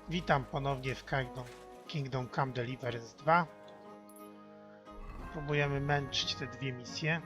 Witam ponownie w Kingdom Come Deliverance 2. Próbujemy męczyć te dwie misje.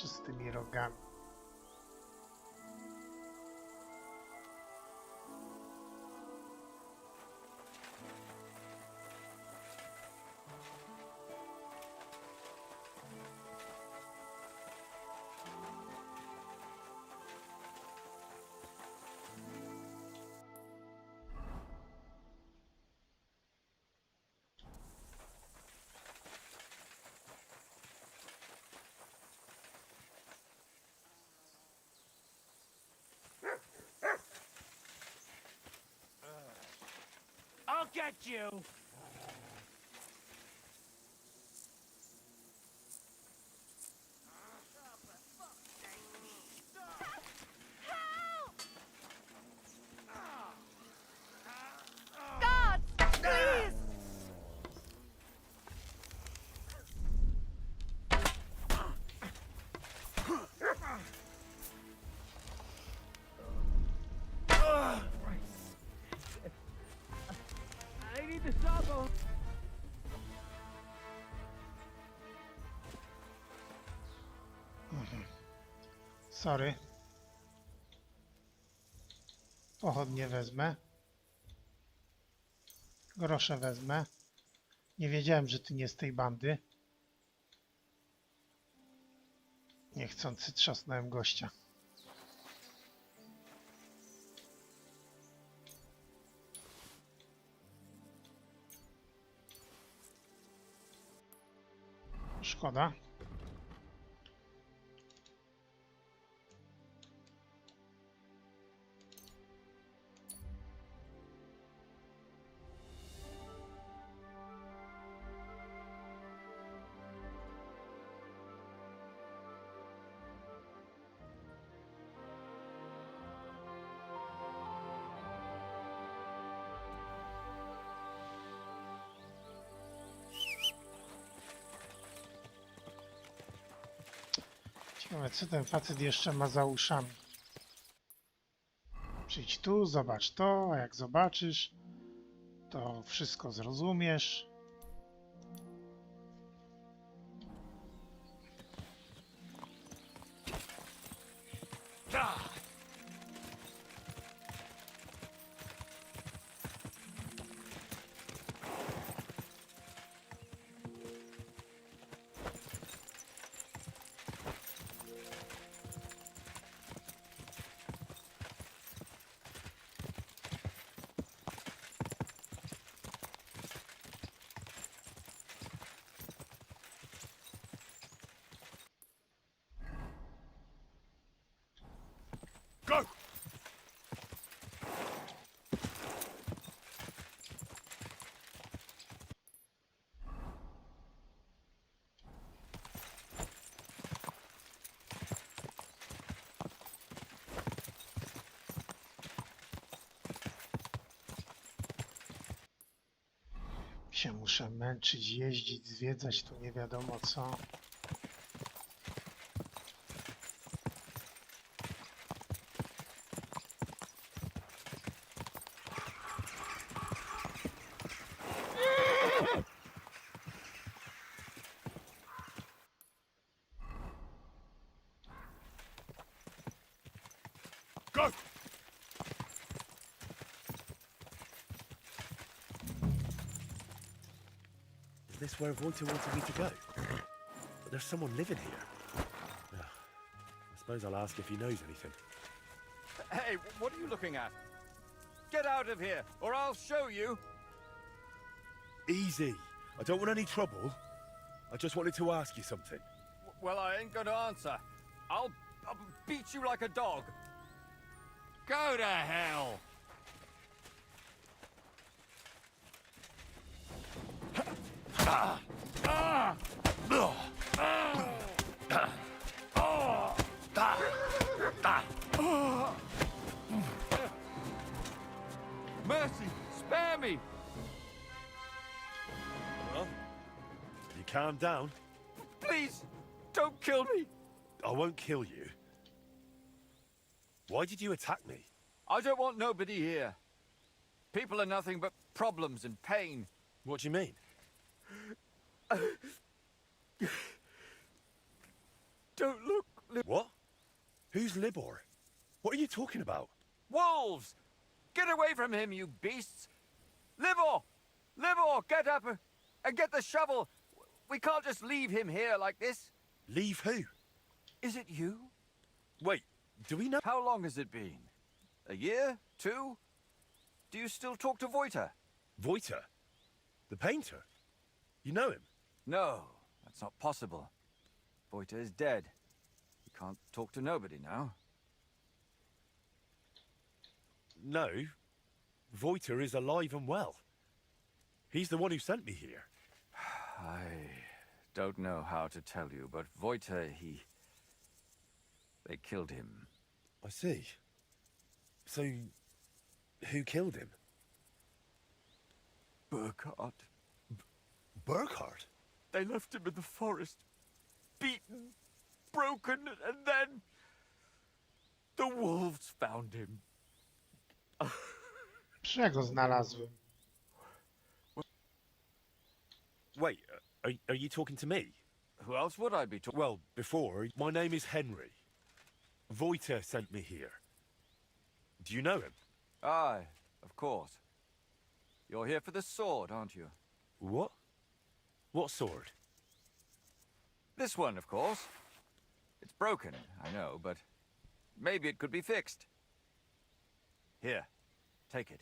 Z tymi rogami. I'll get you! God, please! I need the sawbone! Sorry. Pochodnie wezmę. Grosze wezmę. Nie wiedziałem, że ty nie z tej bandy. Niechcący trzasnąłem gościa. Szkoda. Ciekawe, co ten facet jeszcze ma za uszami. Przyjdź tu, zobacz to, a jak zobaczysz, to wszystko zrozumiesz. Go! Się muszę męczyć, jeździć, zwiedzać, tu nie wiadomo co. Go! Is this where Voita wanted me to go? But there's someone living here. Ugh, must Suppose I'll ask if he knows anything. Hey, what are you looking at? Get out of here, or I'll show you. Easy. I don't want any trouble. I just wanted to ask you something. Well, I ain't gonna answer. I'll beat you like a dog. Go to hell! Mercy, spare me! Well, you calm down. Please, don't kill me! I won't kill you. Why did you attack me? I don't want nobody here. People are nothing but problems and pain. What do you mean? Don't look. What? Who's Libor? What are you talking about? Wolves! Get away from him, you beasts! Livor! Livor, get up and get the shovel! We can't just leave him here like this. Leave who? Is it you? Wait, do we know? How long has it been? A year? 2? Do you still talk to Voiter? Voiter? The painter? You know him? No, that's not possible. Voiter is dead. You can't talk to nobody now. No. Voiter is alive and well. He's the one who sent me here. I don't know how to tell you, but Voiter, they killed him. I see. So, who killed him? Burkhard. Burkhard? They left him in the forest, beaten, broken, and then the wolves found him. Czego znalazły? Wait, are you talking to me? Who else would I be talking? Well, before, my name is Henry. Voiter sent me here. Do you know him? Aye, of course. You're here for the sword, aren't you? What? What sword? This one, of course. It's broken, I know, but maybe it could be fixed. Here, take it.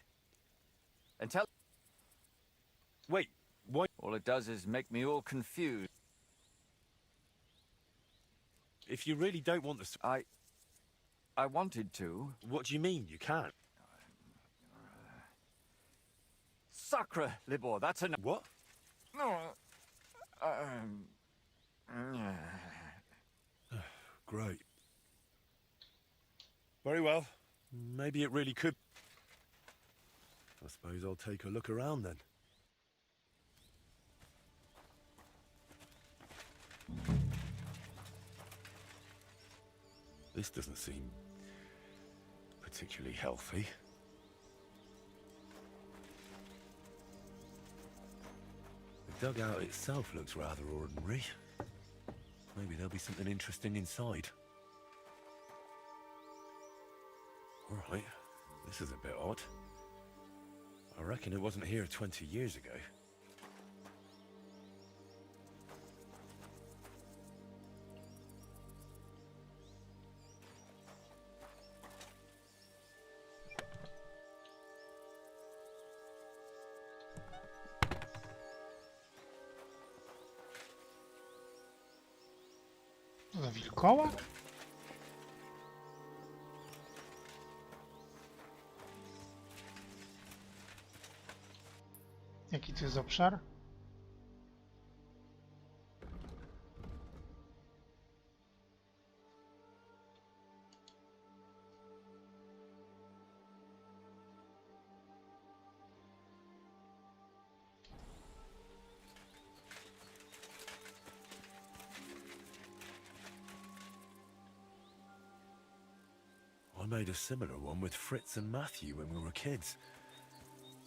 And tell... Wait, why? All it does is make me all confused. If you really don't want the... I wanted to. What do you mean, you can't? Sacre, Libor, that's enough. What? No. Great. Very well. Maybe it really could. I suppose I'll take a look around then. This doesn't seem particularly healthy. The dugout itself looks rather ordinary. Maybe there'll be something interesting inside. All right, this is a bit odd. I reckon it wasn't here 20 years ago. Co za wilkołak? Jaki to jest obszar? I made a similar one with Fritz and Matthew when we were kids.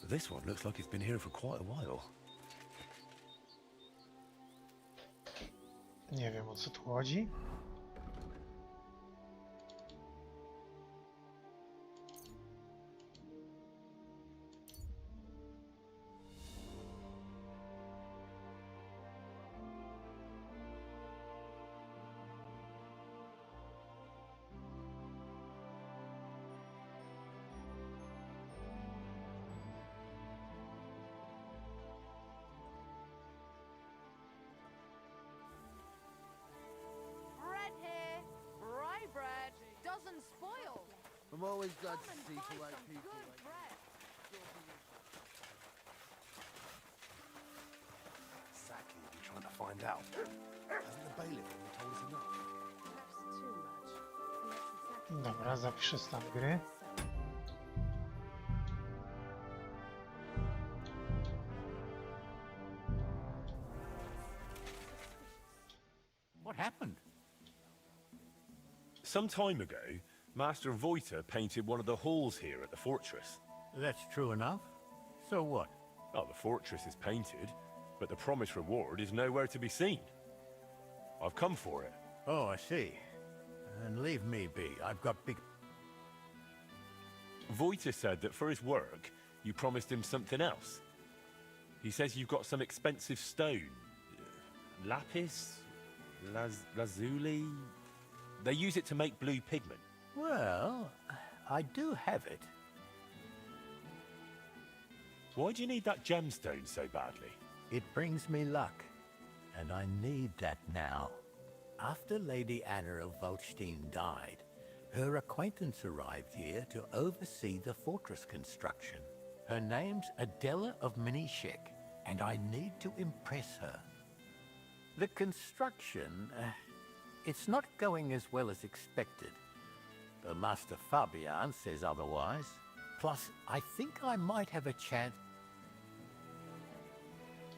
This one looks like it's been here for quite a while. Nie wiem, o co tu chodzi. and spoiled. I'm always glad Come to and see buy polite some people good like bread. Exactly what we're trying to find out. Hasn't the bailiff already told us enough? Perhaps too much. And that's exactly Dobra, zapiszę stan gry. What happened? Some time ago, Master Voiter painted one of the halls here at the fortress. That's true enough. So what? Oh, the fortress is painted, but the promised reward is nowhere to be seen. I've come for it. Oh, I see. And leave me be. I've got big... Voiter said that for his work, you promised him something else. He says you've got some expensive stone. Lapis? Lazuli? They use it to make blue pigment. Well, I do have it. Why do you need that gemstone so badly? It brings me luck, and I need that now. After Lady Anna of Volstein died, her acquaintance arrived here to oversee the fortress construction. Her name's Adela of Minishek, and I need to impress her. The construction, it's not going as well as expected. The Master Fabian says otherwise. Plus, I think I might have a chance.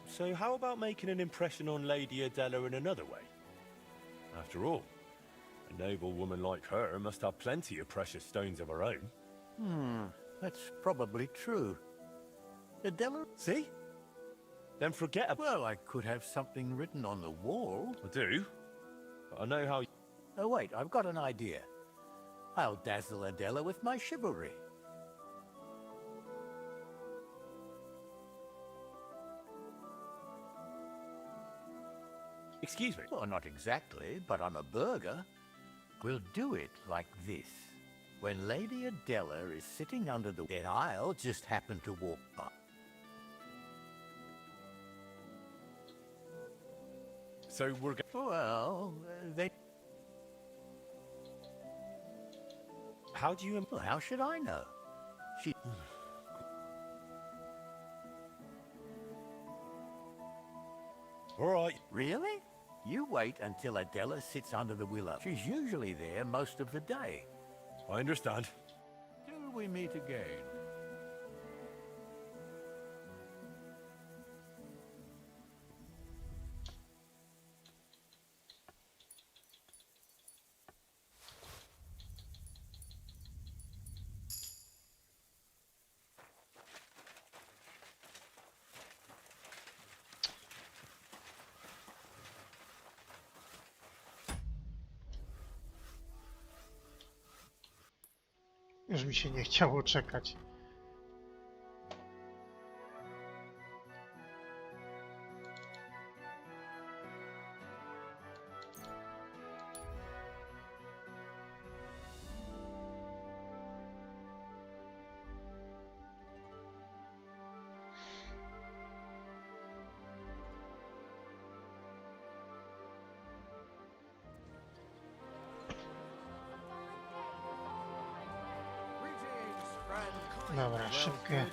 So how about making an impression on Lady Adela in another way? After all, a noble woman like her must have plenty of precious stones of her own. That's probably true. Adela? See? Then forget about... Well, I could have something written on the wall. I do. But I know how... Oh, wait, I've got an idea. I'll dazzle Adela with my chivalry. Excuse me? Well, not exactly, but I'm a burgher. We'll do it like this. When Lady Adela is sitting under the... then I'll just happen to walk by. So we're going... Well, they... How do you... Well, how should I know? She... All right. Really? You wait until Adela sits under the willow. She's usually there most of the day. I understand. Till we meet again. Już mi się nie chciało czekać. Greetings, friend. Dobra, szybkie.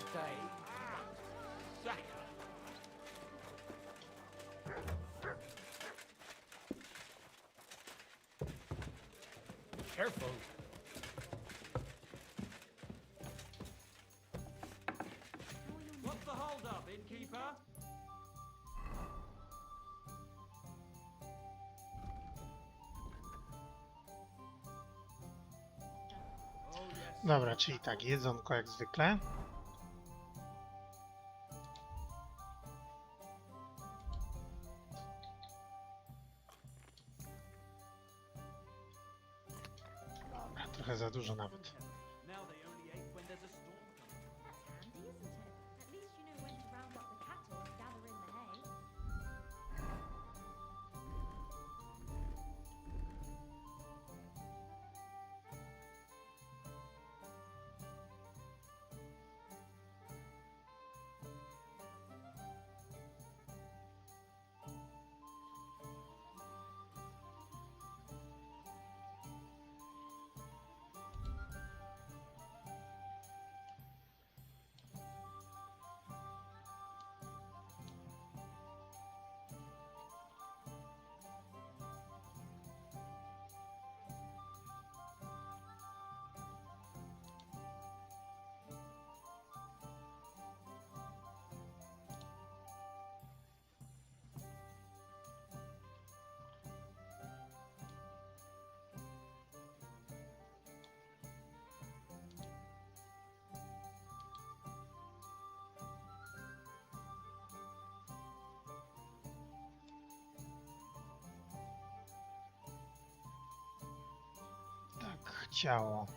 Careful. What's the hold up, innkeeper? Dobra, czyli tak, jedzonko jak zwykle. Dobra, trochę za dużo nawet. Now they only eat when there's a storm coming. That's handy, isn't it? At least you know when to round up the cattle and gather in the hay. ciało.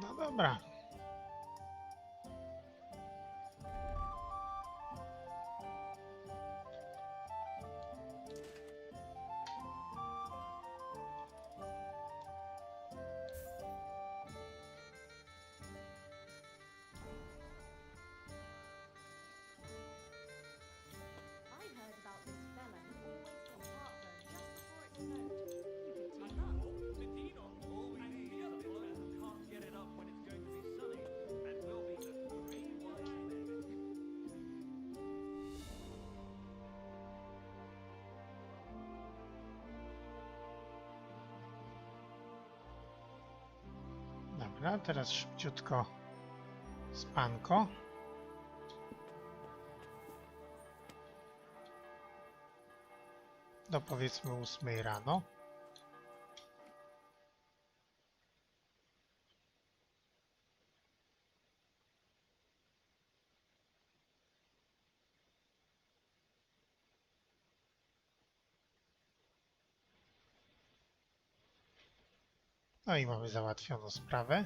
No dobra. I heard about this fella who always gets heartburn just before it snowed. You could team up. All we need is a bloke who can't get it up when it's going to be sunny, and we'll be the three wise men. Dobra, teraz szybciutko spanko. Do powiedzmy 8 rano. No i mamy załatwioną sprawę.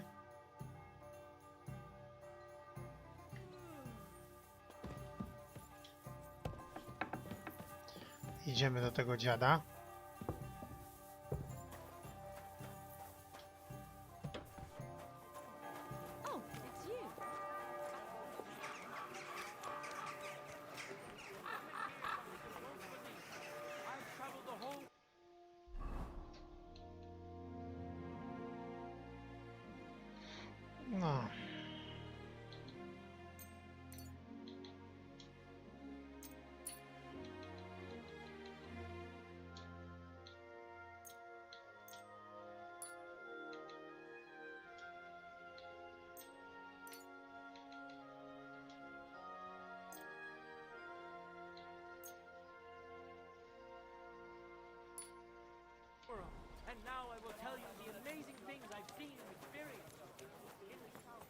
Idziemy do tego dziada. Oh, it's you. I've traveled the whole. No. world. And now I will tell you the amazing things I've seen and experienced. In the south.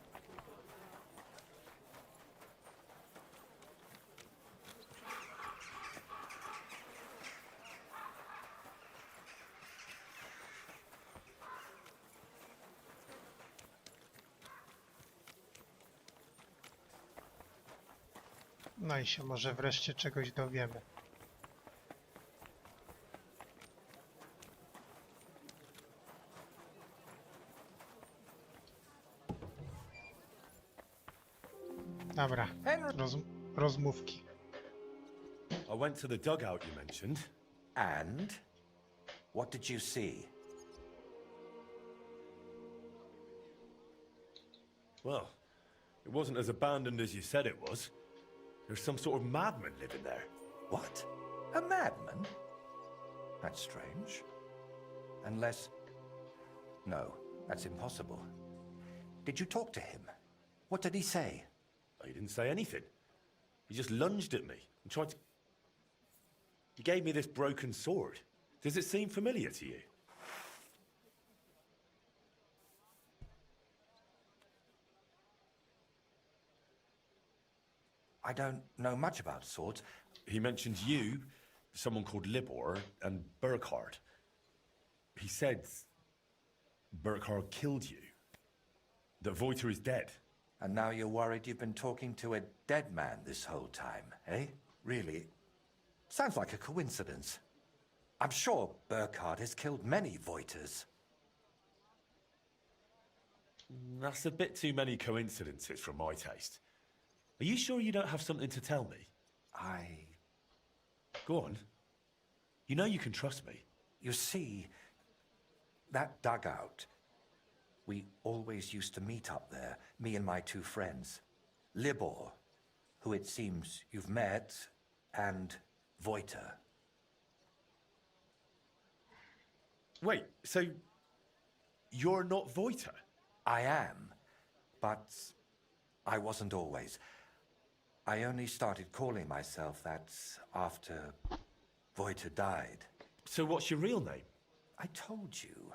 No i się może wreszcie czegoś dowiemy. Dobra, rozmówki. I went to the dugout you mentioned. And? What did you see? Well, it wasn't as abandoned as you said it was. There's some sort of madman living there. What? A madman? That's strange. Unless... No, that's impossible. Did you talk to him? What did he say? He didn't say anything. He just lunged at me and tried to... He gave me this broken sword. Does it seem familiar to you? I don't know much about swords. He mentioned you, someone called Libor, and Burkhard. He said Burkhard killed you. That Voiter is dead. And now you're worried you've been talking to a dead man this whole time, eh? Really? Sounds like a coincidence. I'm sure Burkhard has killed many Voiters. That's a bit too many coincidences for my taste. Are you sure you don't have something to tell me? Go on. You know you can trust me. You see, that dugout, we always used to meet up there, me and my two friends. Libor, who it seems you've met, and Voiter. Wait, so you're not Voiter? I am, but I wasn't always. I only started calling myself that after Voiter died. So what's your real name? I told you,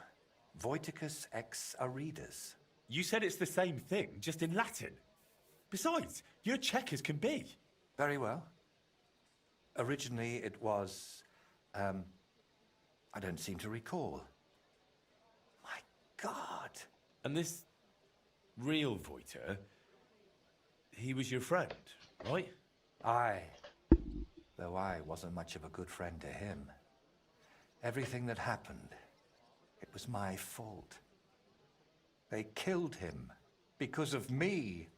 Voiticus ex Aridus. You said it's the same thing, just in Latin. Besides, you're Czech as can be. Very well. Originally it was, I don't seem to recall. My God. And this real Voiter, he was your friend, right? Aye. Though I wasn't much of a good friend to him. Everything that happened, it was my fault. They killed him because of me.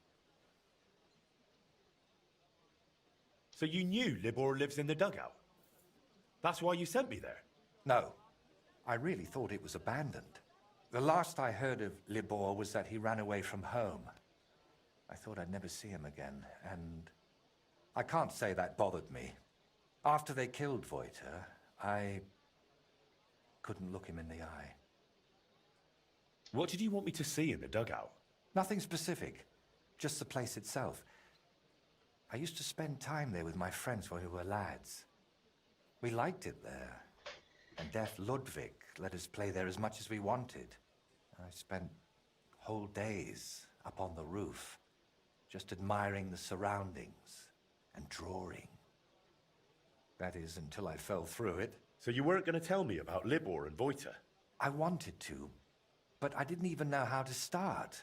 So you knew Libor lives in the dugout? That's why you sent me there? No, I really thought it was abandoned. The last I heard of Libor was that he ran away from home. I thought I'd never see him again, and I can't say that bothered me. After they killed Voiter, I couldn't look him in the eye. What did you want me to see in the dugout? Nothing specific, just the place itself. I used to spend time there with my friends when we were lads. We liked it there, and Deaf Ludwig let us play there as much as we wanted. I spent whole days up on the roof, just admiring the surroundings and drawing. That is, until I fell through it. So you weren't going to tell me about Libor and Voiter? I wanted to, but I didn't even know how to start.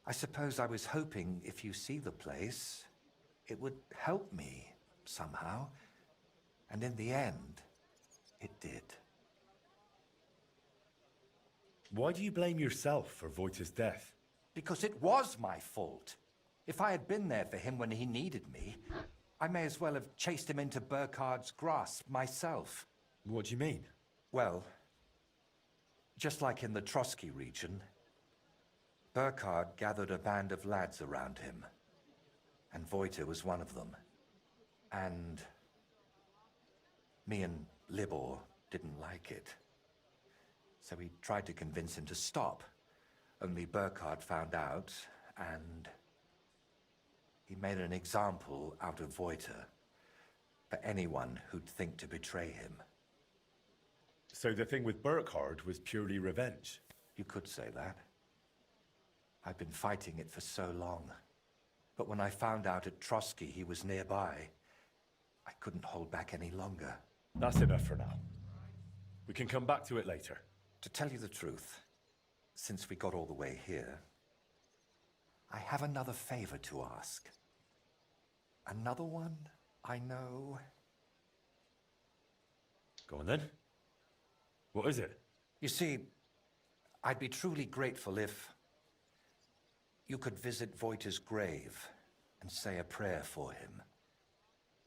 I suppose I was hoping if you see the place, it would help me somehow. And in the end, it did. Why do you blame yourself for Voiter's death? Because it was my fault. If I had been there for him when he needed me, I may as well have chased him into Burkhard's grasp myself. What do you mean? Well, just like in the Trotsky region, Burkhard gathered a band of lads around him, and Voiter was one of them. And me and Libor didn't like it. So we tried to convince him to stop. Only Burkhard found out, and he made an example out of Voiter for anyone who'd think to betray him. So the thing with Burkhard was purely revenge? You could say that. I've been fighting it for so long. But when I found out at Trotsky he was nearby, I couldn't hold back any longer. That's enough for now. We can come back to it later. To tell you the truth, since we got all the way here, I have another favor to ask. Another one I know. Go on then. What is it? You see, I'd be truly grateful if you could visit Voiter's grave and say a prayer for him.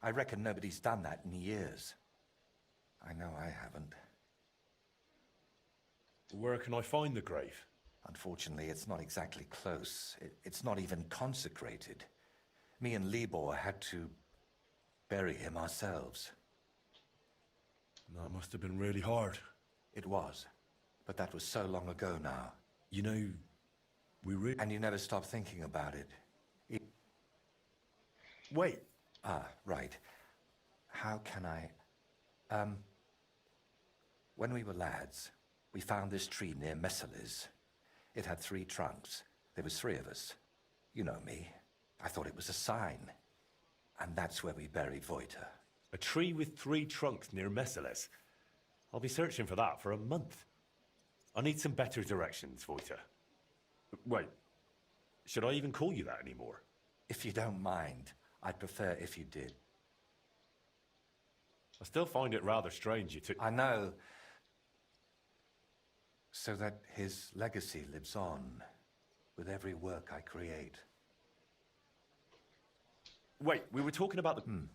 I reckon nobody's done that in years. I know I haven't. Where can I find the grave? Unfortunately, it's not exactly close. It's not even consecrated. Me and Libor had to bury him ourselves. That must have been really hard. It was, but that was so long ago now. You know, we really... And you never stop thinking about it. Wait. Ah, right. How can I... When we were lads, we found this tree near Messeles. It had 3 trunks. There was 3 of us. You know me. I thought it was a sign. And that's where we buried Voiter. A tree with 3 trunks near Messeles. I'll be searching for that for a month. I need some better directions, Voiter. Wait, should I even call you that anymore? If you don't mind, I'd prefer if you did. I still find it rather strange you took... I know. So that his legacy lives on with every work I create. Wait, we were talking about the...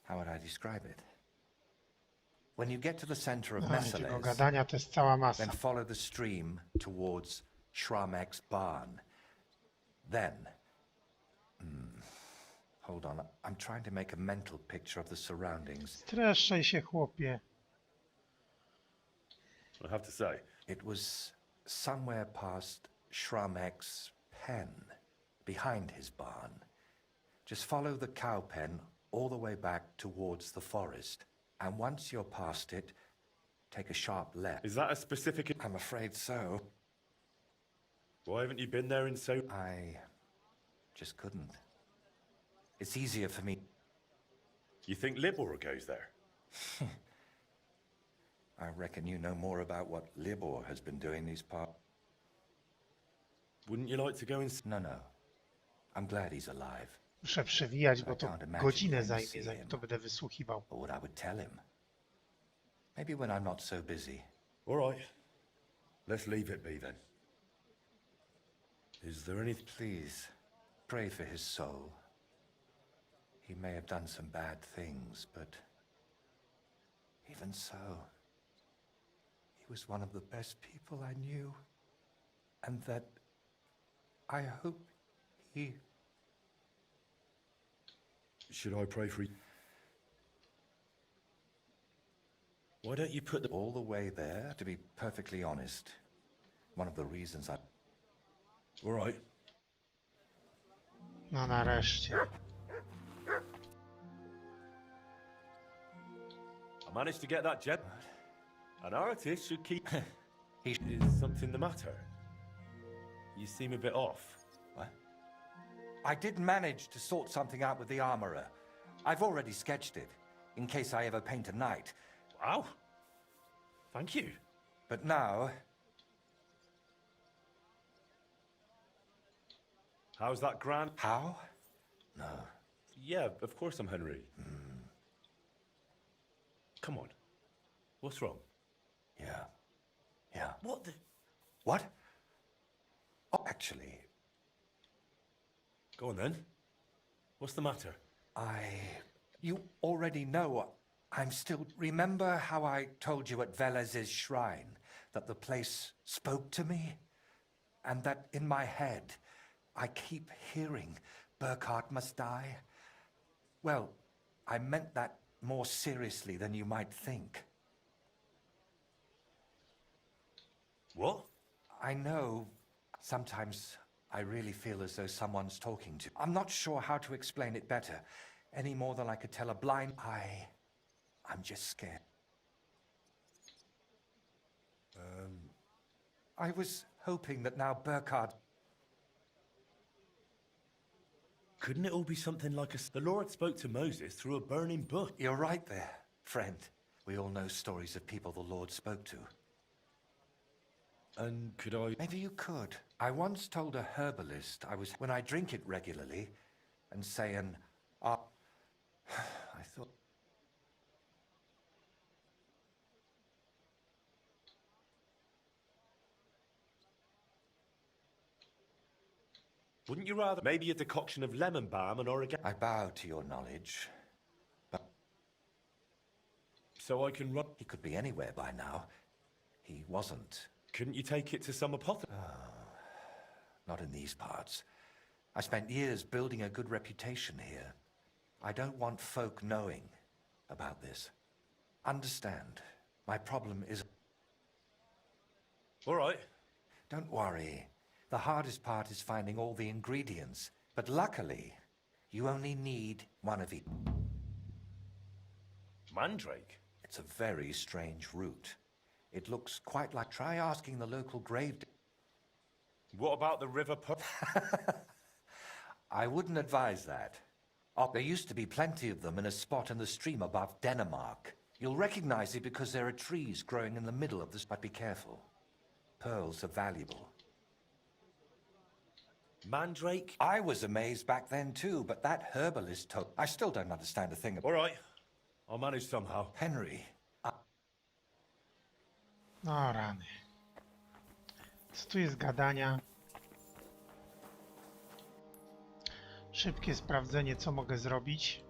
How would I describe it? When you get to the center of No, i tego Messeles, gadania to jest cała masa. then follow the stream towards Shramek's barn. Then, Hold on, I'm trying to make a mental picture of the surroundings. Streszczaj się, chłopie. I have to say, It was somewhere past Shramek's pen, behind his barn. Just follow the cow pen all the way back towards the forest. And once you're past it, take a sharp left. is that a specific... I'm afraid so. Why haven't you been there in so... I just couldn't. It's easier for me. You think Libor goes there? I reckon you know more about what Libor has been doing these parts. Wouldn't you like to go and... No, no. I'm glad he's alive. Muszę przewijać, bo to godzinę zajmie, zanim to będę wysłuchiwał. Or what I would tell him. Maybe when I'm not so busy. All right. Let's leave it be then. Is there anything... Please, pray for his soul. He may have done some bad things, but even so, he was one of the best people I knew. And that I hope he... Should I pray for you? Why don't you put the... All the way there, to be perfectly honest, one of the reasons I... All right. No nareszcie. I managed to get that gem. An artist should keep... He... Is something the matter? You seem a bit off. What? I did manage to sort something out with the armorer. I've already sketched it, in case I ever paint a knight. Wow. Thank you. But now... How's that grand... How? No. Yeah, of course I'm Henry. Come on. What's wrong? Yeah. Yeah. What the... What? Oh, actually, Go on then. What's the matter? You already know. I'm still... Remember how I told you at Velez's shrine that the place spoke to me? And that in my head, I keep hearing, Burkhard must die? Well, I meant that more seriously than you might think. What? I know sometimes I really feel as though someone's talking to... I'm not sure how to explain it better, any more than I could tell a blind... I'm just scared. I was hoping that now Burkhard... Couldn't it all be something like a... The Lord spoke to Moses through a burning bush. You're right there, friend. We all know stories of people the Lord spoke to. And could I... Maybe you could. I once told a herbalist when I drink it regularly, and saying, I thought... Wouldn't you rather... Maybe a decoction of lemon balm and oregano... I bow to your knowledge, but... So I can run... He could be anywhere by now. He wasn't. Couldn't you take it to some apothecary? Not in these parts. I spent years building a good reputation here. I don't want folk knowing about this. Understand, my problem is... All right. Don't worry. The hardest part is finding all the ingredients. But luckily, you only need one of each. Mandrake? It's a very strange root. It looks quite like... Try asking the local grave... What about the river I wouldn't advise that. Oh, there used to be plenty of them in a spot in the stream above Denmark. You'll recognize it because there are trees growing in the middle of this, but be careful. Pearls are valuable. Mandrake? I was amazed back then too, but that herbalist told... I still don't understand a thing about... All right. I'll manage somehow. Henry, No rany. Co tu jest gadania? Szybkie sprawdzenie, co mogę zrobić.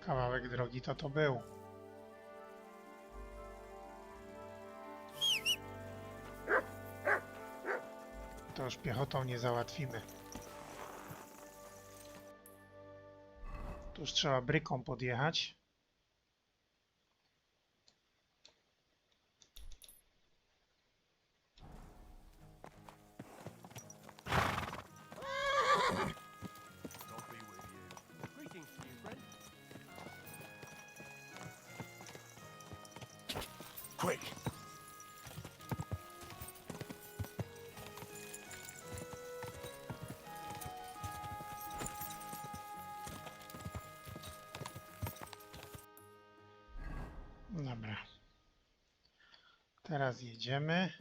Kawałek drogi to był. To już piechotą nie załatwimy. Tu już trzeba bryką podjechać. God be with you. Greetings to you, friend. Quick! Dobra. Teraz jedziemy.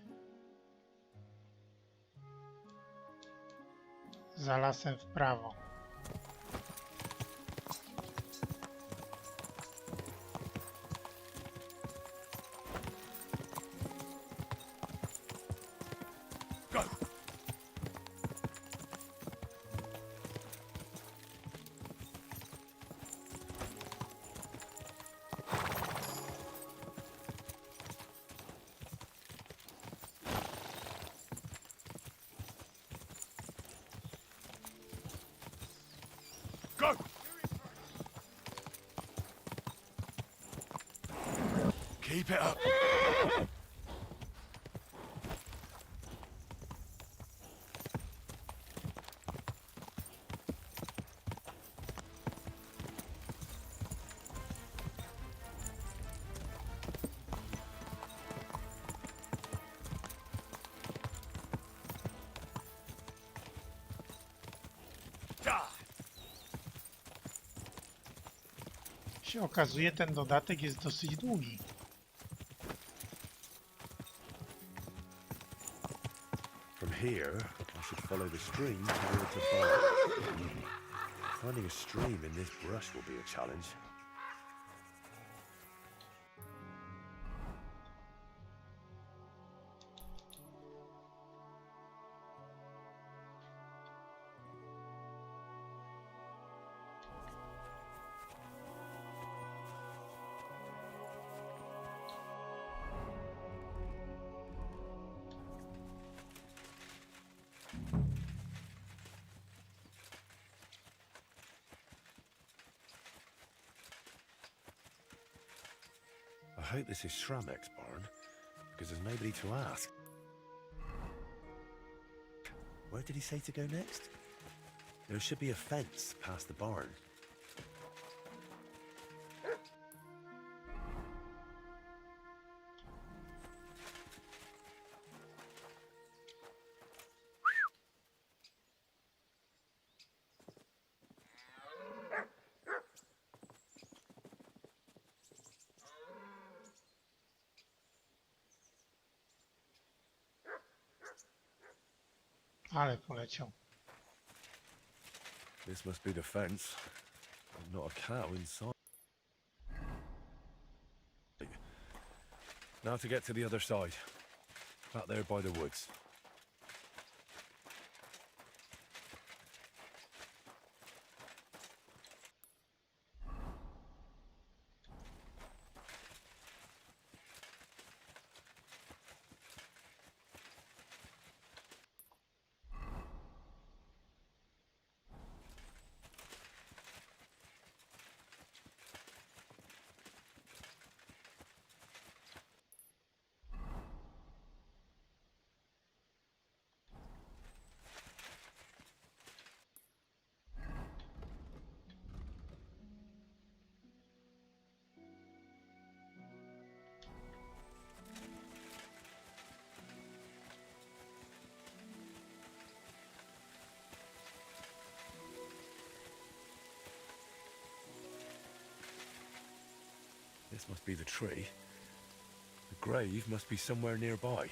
Za lasem w prawo. Go! Go! Keep it up. Się okazuje, ten dodatek jest dosyć długi. From here, I should follow the stream towards a bar. Finding a stream in this brush will be a challenge. I hope this is Shramek's barn, because there's nobody to ask. Where did he say to go next? There should be a fence past the barn. Ale poleciał. This must be the fence. There's not a cow inside. Now to get to the other side. Back there by the woods. This must be the tree. The grave must be somewhere nearby.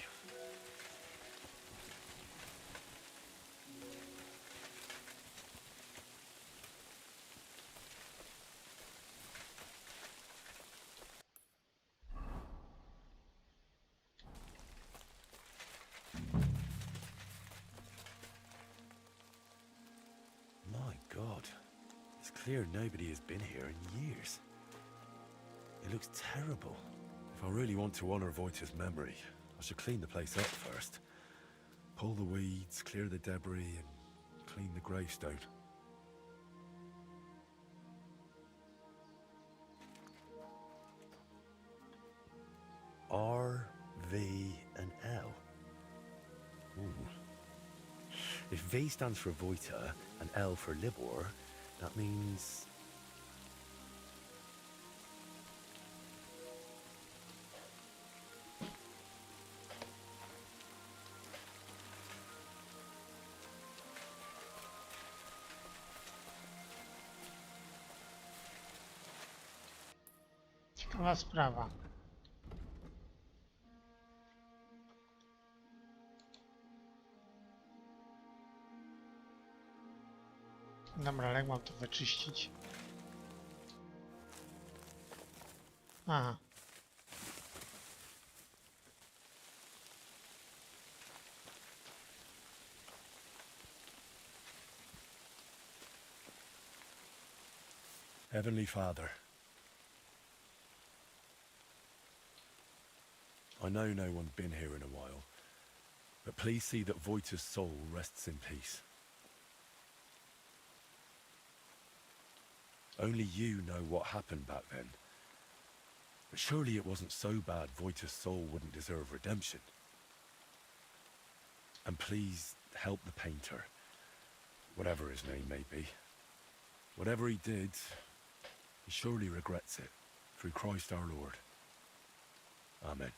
My God, it's clear nobody has been here in years. It looks terrible. If I really want to honor Wojta's memory, I should clean the place up first. Pull the weeds, clear the debris, and clean the gravestone. R, V, and L. Ooh. If V stands for Wojta and L for Libor, that means... Ciekawa sprawa. Dobra, ale jak mam to wyczyścić? Aha. Heavenly Father, I know no one's been here in a while, but please see that Wojta's soul rests in peace. Only you know what happened back then. But surely it wasn't so bad Wojta's soul wouldn't deserve redemption. And please help the painter, whatever his name may be. Whatever he did, he surely regrets it, through Christ our Lord. Amen.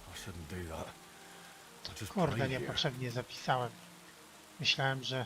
I shouldn't do that. I just Kurde, prayed here. niepotrzebnie zapisałem. Myślałem, że...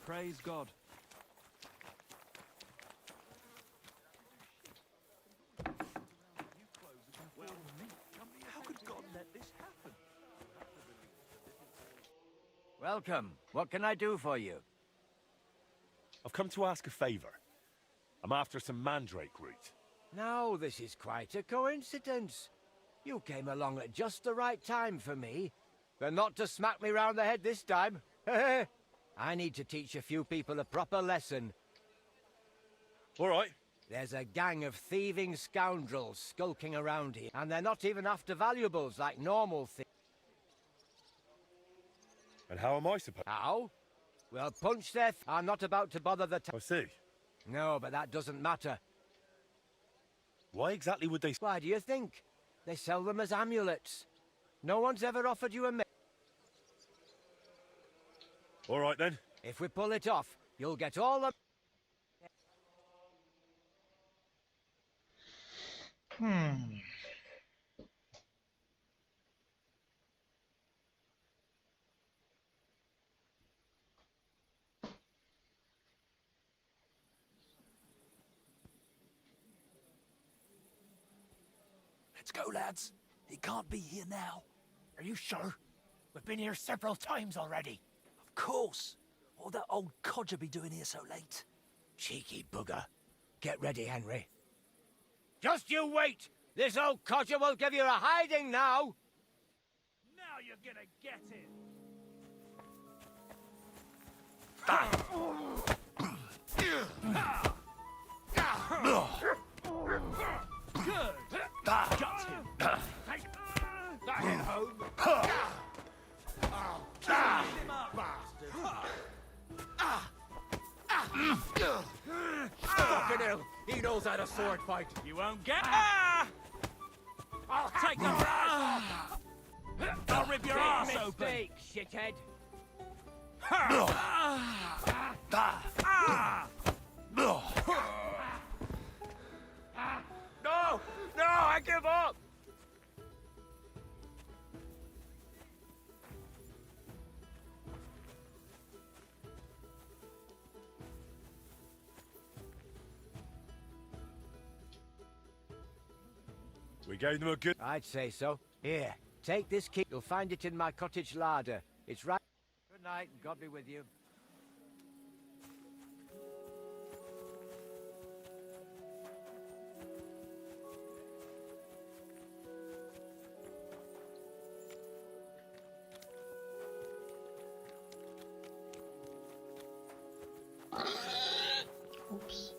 Praise God. How could God let this happen? Welcome. What can I do for you? I've come to ask a favor. I'm after some mandrake root. Now, this is quite a coincidence. You came along at just the right time for me, but not to smack me round the head this time. I need to teach a few people a proper lesson. All right. There's a gang of thieving scoundrels skulking around here, and they're not even after valuables like normal thieves. And how am I supposed... How? Well, punch their... I'm not about to bother the... I see. No, but that doesn't matter. Why exactly would they... Why do you think? They sell them as amulets. No one's ever offered you a... All right, then. If we pull it off, you'll get all the... Let's go, lads. He can't be here now. Are you sure? We've been here several times already. Of course. What would that old codger be doing here so late? Cheeky bugger. Get ready, Henry. Just you wait! This old codger will give you a hiding now! Now you're gonna get it. Got him. Take that home. Fucking hell, he knows how to sword fight. You won't get. I'll take the I'll rip your ass Big open. mistake, shithead. No! No, I give up! We gave them a good... I'd say so. Here, take this key. You'll find it in my cottage larder. It's right... Good night, and God be with you. Ups.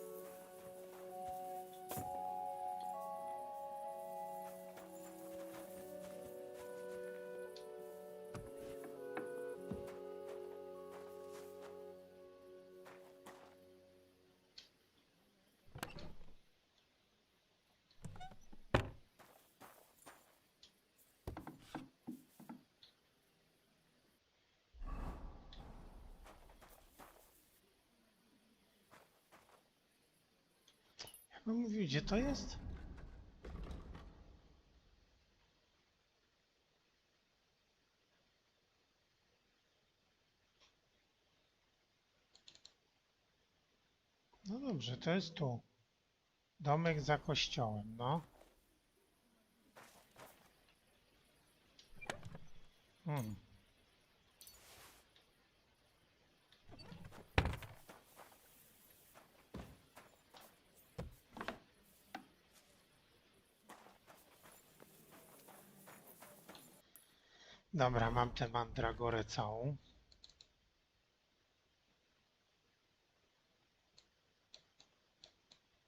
Jak on mówił, gdzie to jest? No dobrze, to jest tu. Domek za kościołem, no. Hmm. Dobra, mam tę mandragorę całą.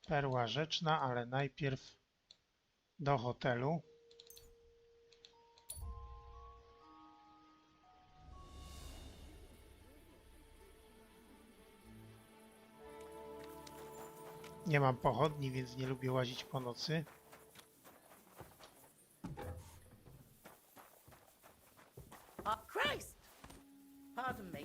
Perła rzeczna, ale najpierw do hotelu. Nie mam pochodni, więc nie lubię łazić po nocy. Christ! Pardon me.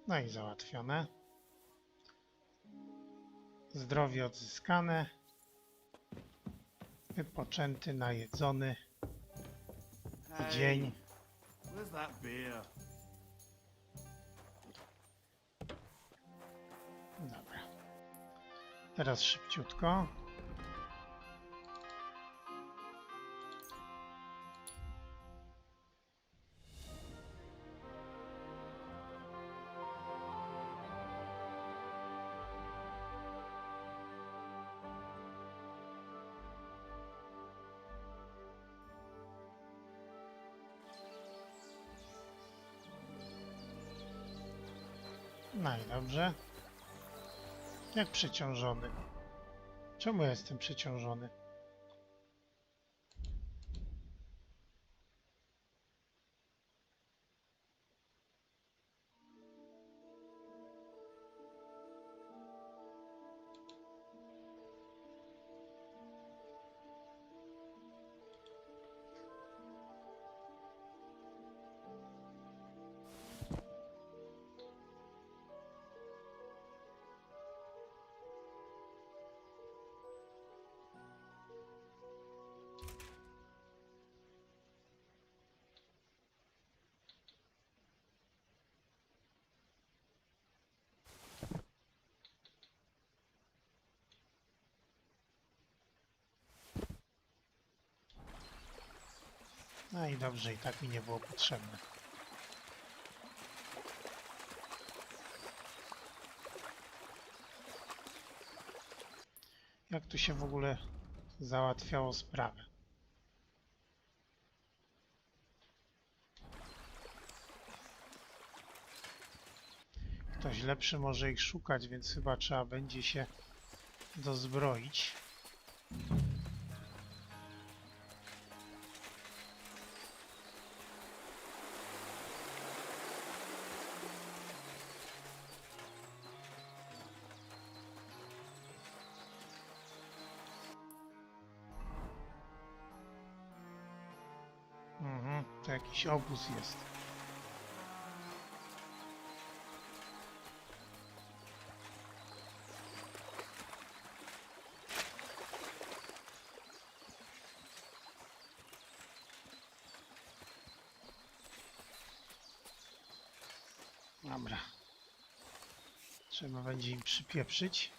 No i załatwione. Zdrowie odzyskane. Wypoczęty, najedzony dzień. Where's that beer? Dobra. Teraz szybciutko. No i dobrze. Jak przeciążony? Czemu ja jestem przeciążony? No i dobrze, i tak mi nie było potrzebne. Jak tu się w ogóle załatwiało sprawę? Ktoś lepszy może ich szukać, więc chyba trzeba będzie się dozbroić. To jakiś obóz jest. Dobra. Trzeba będzie im przypieprzyć.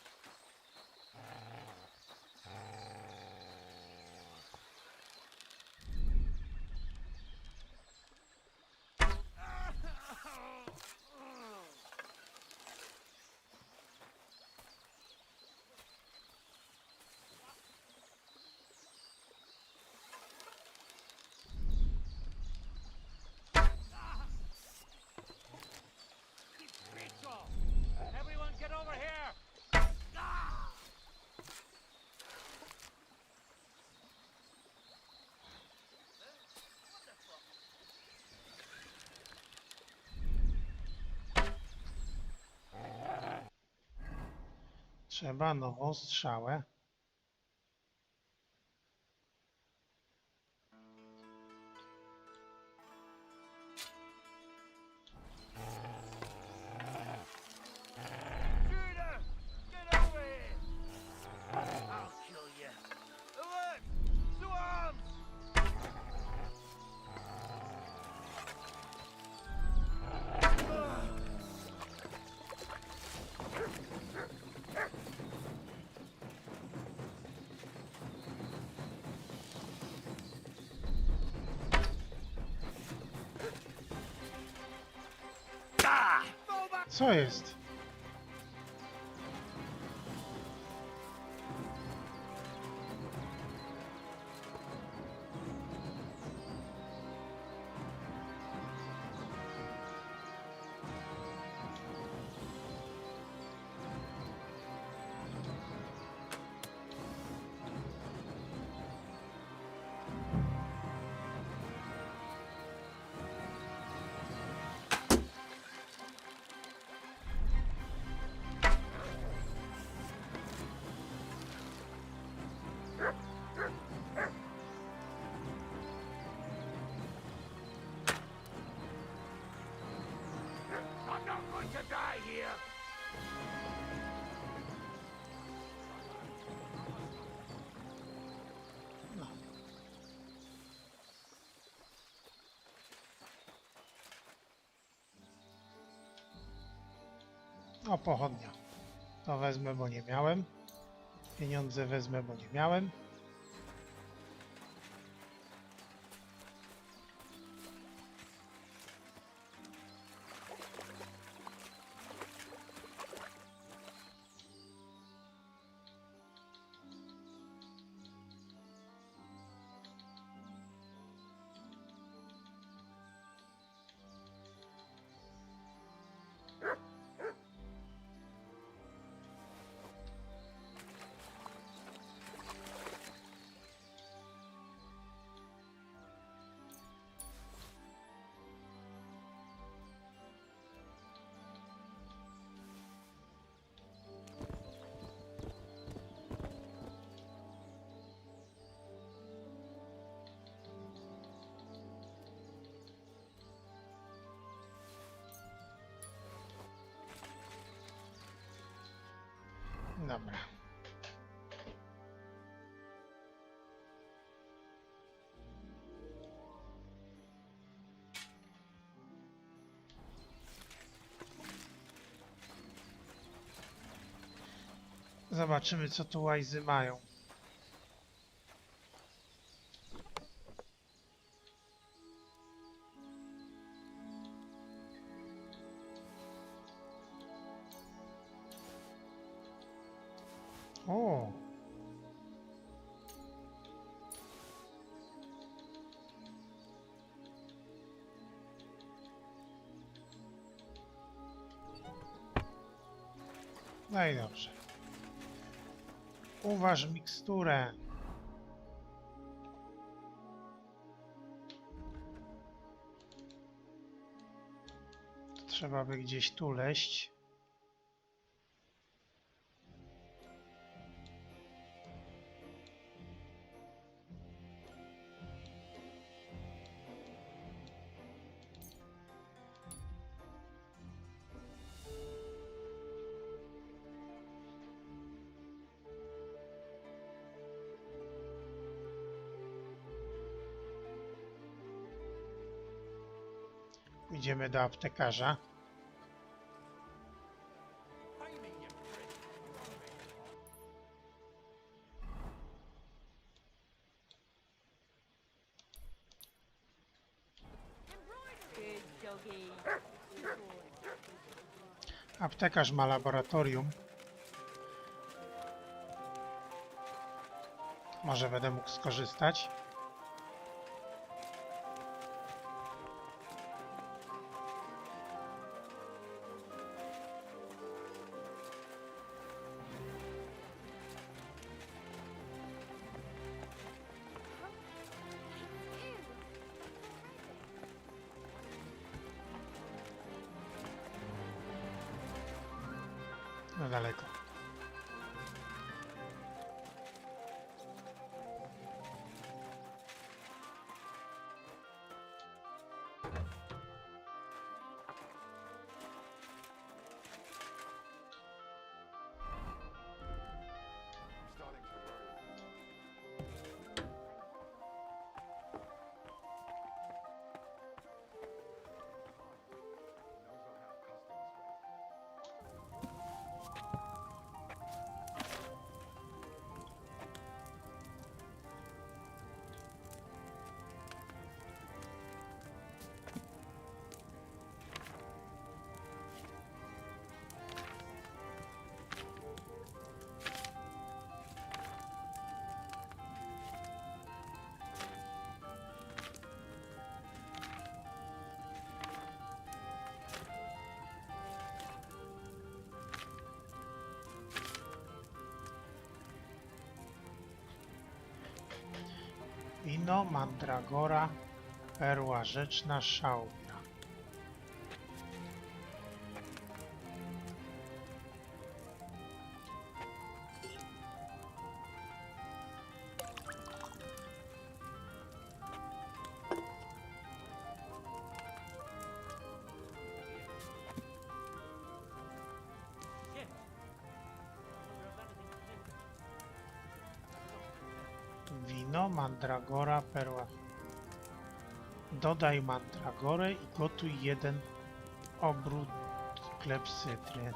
Everyone get over here! Trzeba nową strzałę. Shooter! Get over here! I'll kill you. Alert! To arms! Co jest? I'm not going to die here! O, pochodnia. To wezmę, bo nie miałem. Pieniądze wezmę, bo nie miałem. Dobra. Zobaczymy, co tu łajzy mają. O! No i dobrze. Uważ miksturę. To trzeba by gdzieś tu leść. Idziemy do aptekarza. Good doggy. Good boy. Aptekarz ma laboratorium. Może będę mógł skorzystać. No daleko. Wino, mandragora, perła rzeczna, szałwia. Wino, mandragora, perła. Dodaj mandragorę i gotuj 1 obrót klepsydry.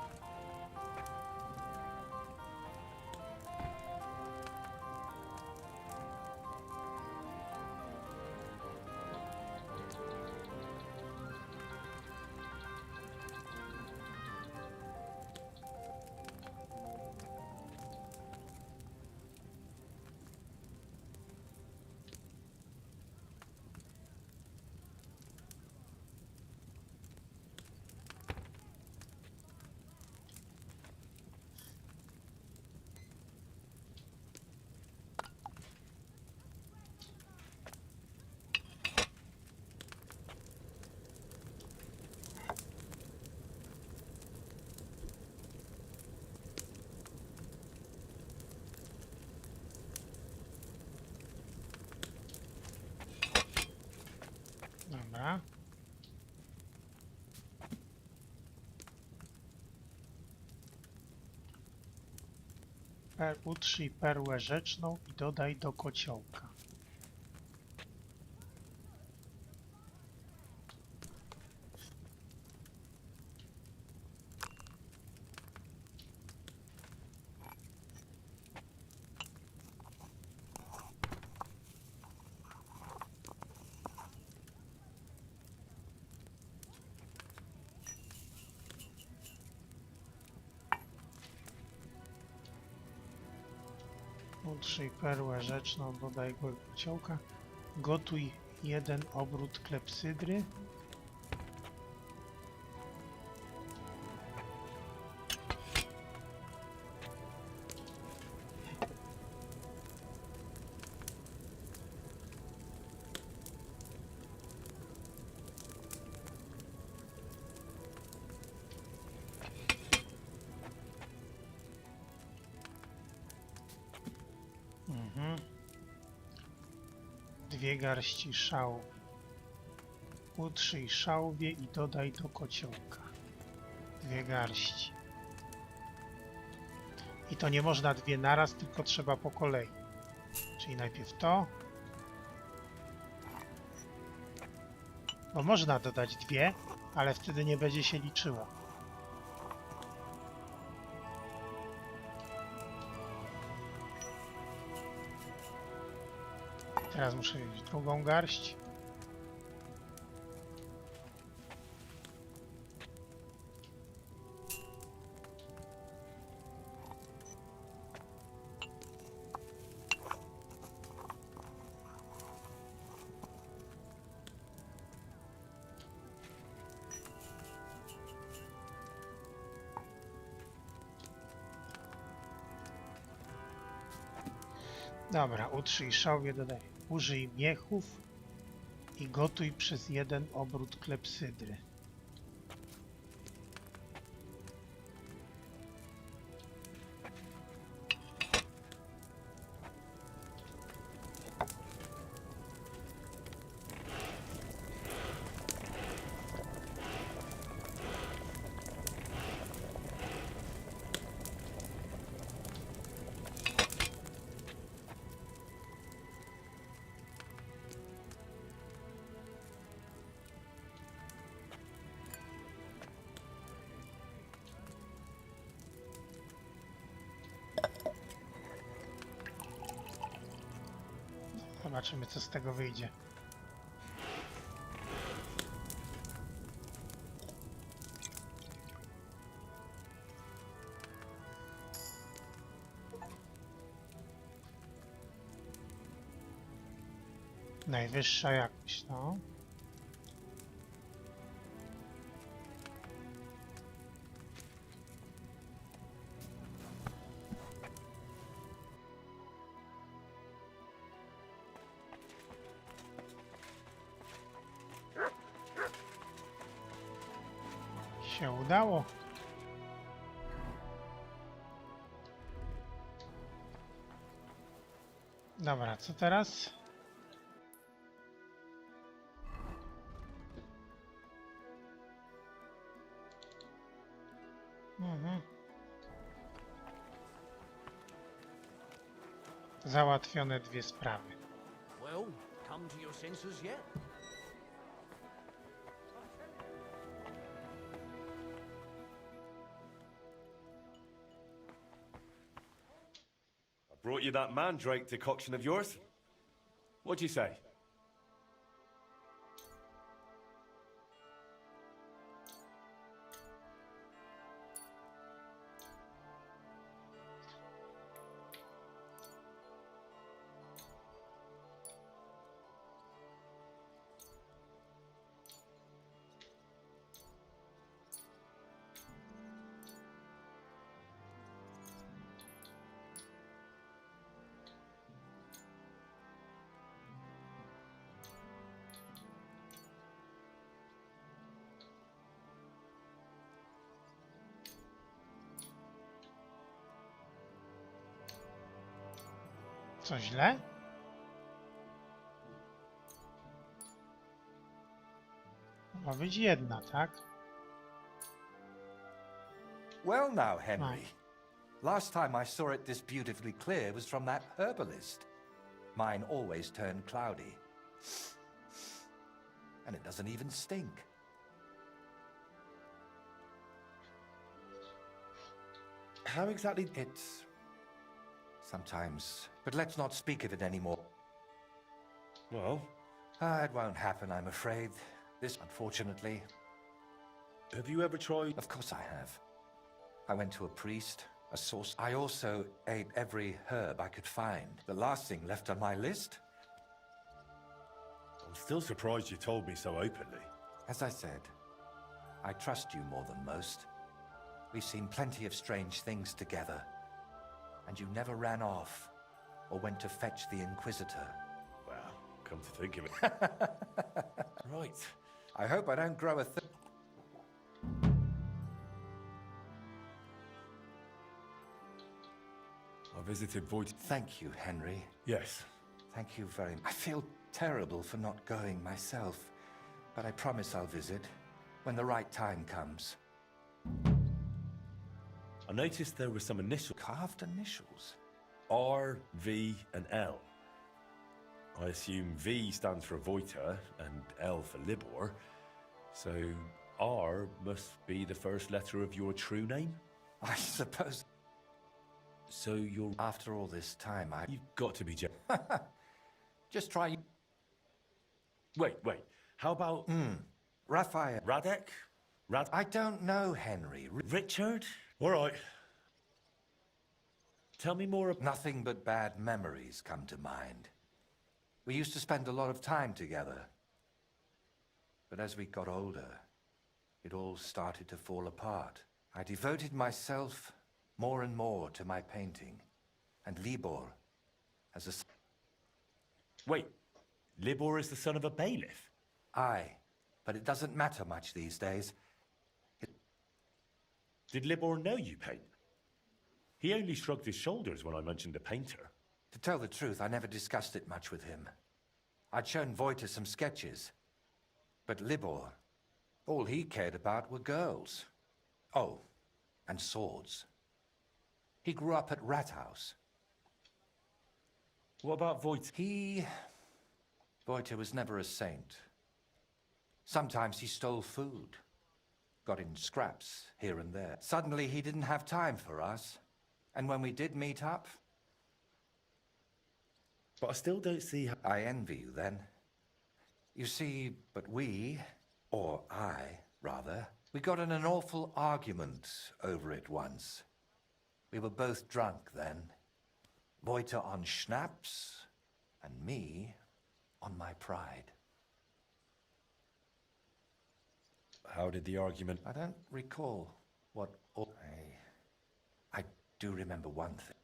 Dobra. Utrzyj perłę rzeczną i dodaj do kociołka. Utrzyj perłę rzeczną, dodaj go do kociołka. Gotuj 1 obrót klepsydry. Mhm. 2 garści szału. Utrzyj szałwie i dodaj do kociołka. 2 garści. I to nie można 2 naraz, tylko trzeba po kolei. Czyli najpierw to. Bo można dodać 2, ale wtedy nie będzie się liczyło. Teraz muszę wziąć drugą garść. Dobra, utrzyj szałwie, dodaj. Użyj miechów i gotuj przez 1 obrót klepsydry. Zobaczymy, co z tego wyjdzie. Najwyższa jakość, no. Się udało. Dobra, co teraz? Załatwione 2 sprawy. Well, come to your senses yet? I brought you that mandrake decoction of yours. What'd you say? Co źle? Ma być 1, tak? Well now, Henry. Last time I saw it this beautifully clear was from that herbalist. Mine always turn cloudy. And it doesn't even stink. How exactly? It's... sometimes... But let's not speak of it anymore. Well, It won't happen, I'm afraid. This, unfortunately... have you ever tried? Of course I have. I went to a priest, A source. I also ate every herb I could find. The last thing left on my list? I'm still surprised you told me so openly. As I said, I trust you more than most. We've seen plenty of strange things together. And you never ran off or went to fetch the Inquisitor. Well, come to think of it. Right. I hope I don't grow a I visited Void. Thank you, Henry. Yes. Thank you very much. I feel terrible for not going myself, but I promise I'll visit when the right time comes. I noticed there were some initials. Carved initials? R, V, and L. I assume V stands for Voita and L for Libor. So R must be the first letter of your true name? I suppose. So you're... After all this time, You've got to be... Just try... Wait. How about... Raphael. Radek? I don't know, Henry. Richard? All right. Tell me more about... Nothing but bad memories come to mind. We used to spend a lot of time together. But as we got older, it all started to fall apart. I devoted myself more and more to my painting. And Libor, as a... Wait, Libor is the son of a bailiff? Aye, but it doesn't matter much these days. Did Libor know you paint? He only shrugged his shoulders when I mentioned a painter. To tell the truth, I never discussed it much with him. I'd shown Voita some sketches. But Libor, all he cared about were girls. Oh, and swords. He grew up at Rathouse. What about Voita? Voita was never a saint. Sometimes he stole food. Got in scraps here and there. Suddenly he didn't have time for us. And when we did meet up... But I still don't see how... I envy you then. You see, but we, or I, rather, we got in an awful argument over it once. We were both drunk then. Voita on schnapps, and me on my pride. How did the argument... I don't recall what... I do remember one thing.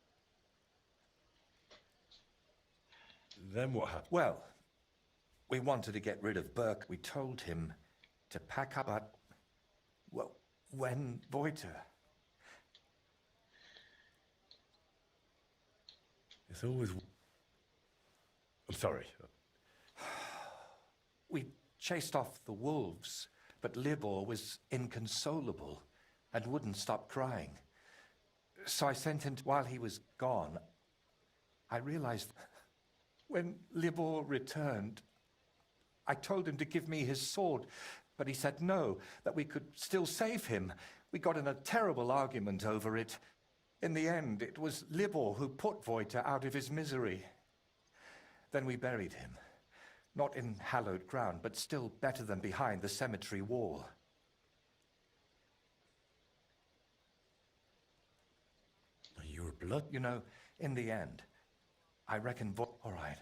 Then what happened? Well, we wanted to get rid of Burke. We told him to pack up, but... Well, when Voita... It's always... I'm sorry. We chased off the wolves, but Libor was inconsolable and wouldn't stop crying. So I sent him while he was gone. I realized when Libor returned, I told him to give me his sword, but he said no, that we could still save him. We got in a terrible argument over it. In the end, it was Libor who put Voita out of his misery. Then we buried him. Not in hallowed ground, but still better than behind the cemetery wall. Your blood? You know, in the end, I reckon all right.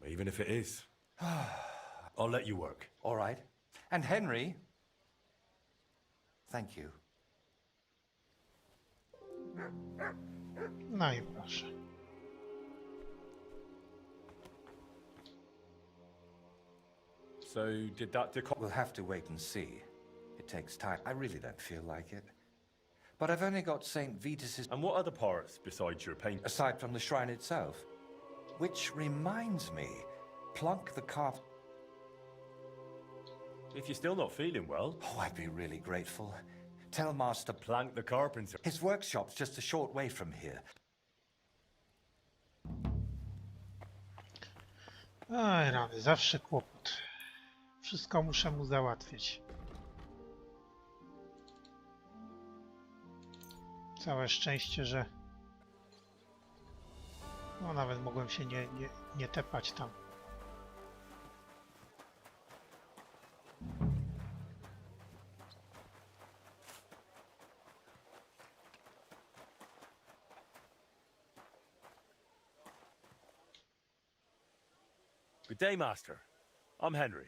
Even if it is. I'll let you work. All right. And Henry, thank you. No i proszę. So, did that We'll have to wait and see. It takes time. I really don't feel like it. But I've only got St. Vitus's... And what other parts besides your painting? Aside from the shrine itself. Which reminds me, Plunk the carp... If you're still not feeling well... Oh, I'd be really grateful. Tell Master Plank the carpenter. His workshop's just a short way from here. Aj, rany, zawsze kłopot. Wszystko muszę mu załatwiać. Całe szczęście, że... No nawet mogłem się nie tepać tam. Good day, Master. I'm Henry.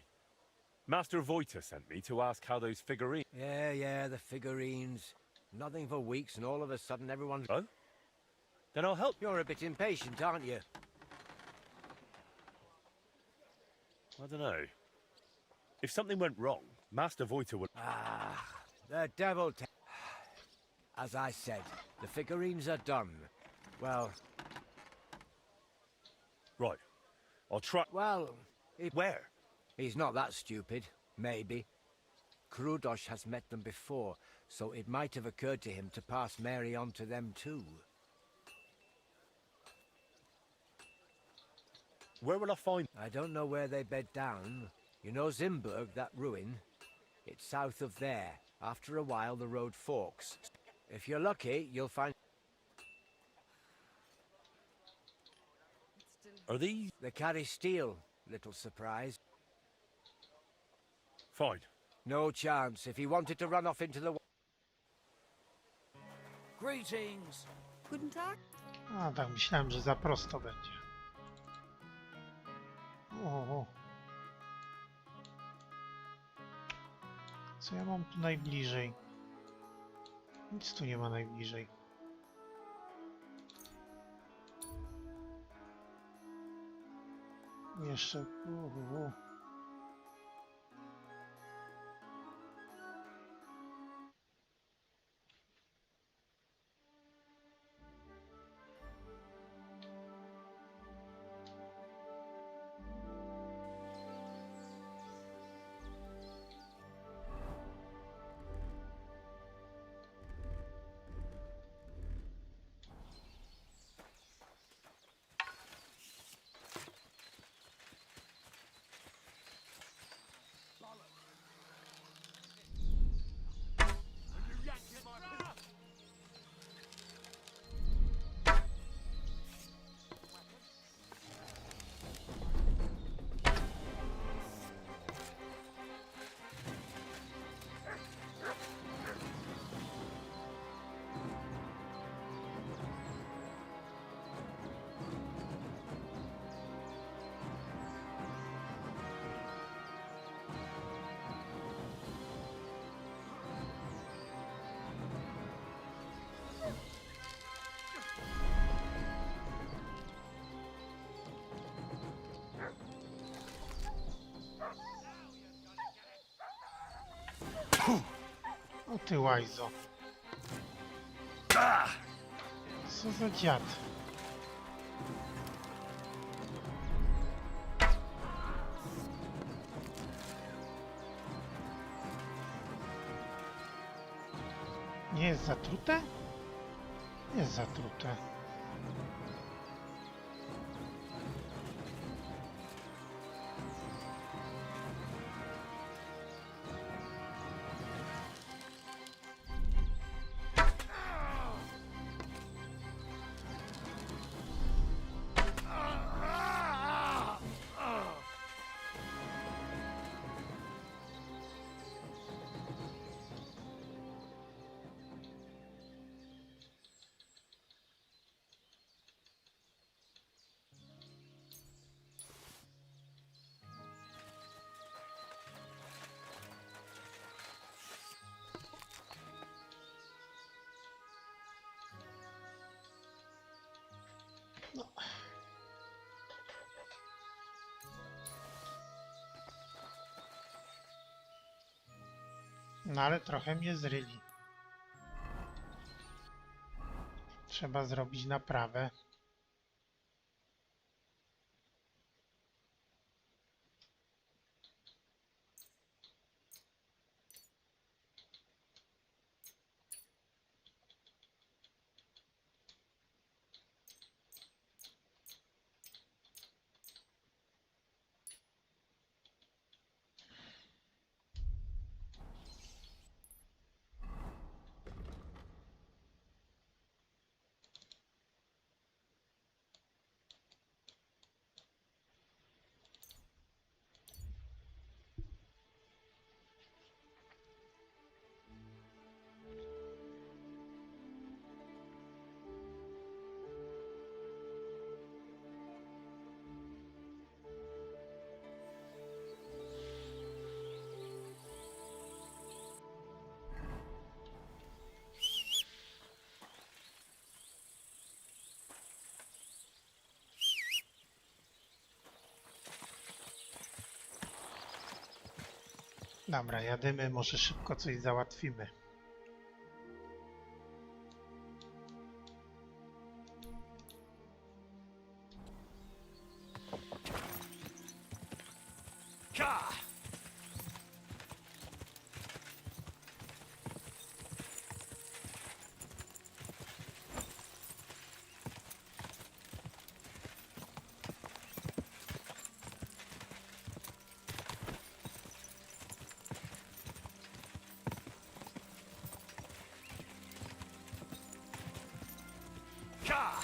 Master Voiter sent me to ask how those figurines... Yeah, the figurines. Nothing for weeks, and all of a sudden everyone's... Oh? Then I'll help. You're a bit impatient, aren't you? I don't know. If something went wrong, Master Voiter would... Ah, the devil... As I said, the figurines are done. Well... Right. I'll try... Well... Where? He's not that stupid. Maybe. Krudosh has met them before, so it might have occurred to him to pass Mary on to them too. Where will I find... I don't know where they bed down. You know Zimburg, that ruin? It's south of there. After a while, the road forks. If you're lucky, you'll find... Are these... They carry steel. Little surprise. Fine. No chance. If he wanted to run off into the... Greetings. Guten Tag. A tak myślałem, że za prosto będzie. O. Co ja mam tu najbliżej? Nic tu nie ma najbliżej. Jeszcze... O ty łajzo. Co za dziad? Nie jest zatrute? Jest zatrute. No. No ale trochę mnie zryli. Trzeba zrobić naprawę. Dobra, jadymy, może szybko coś załatwimy. Ka! Ka!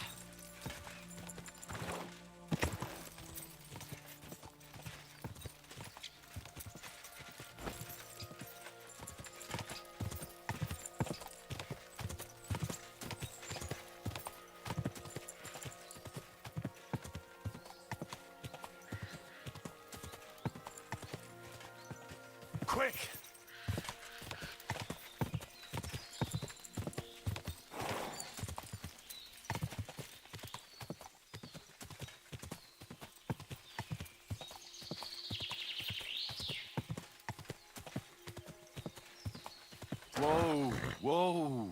Quick! Whoa, whoa.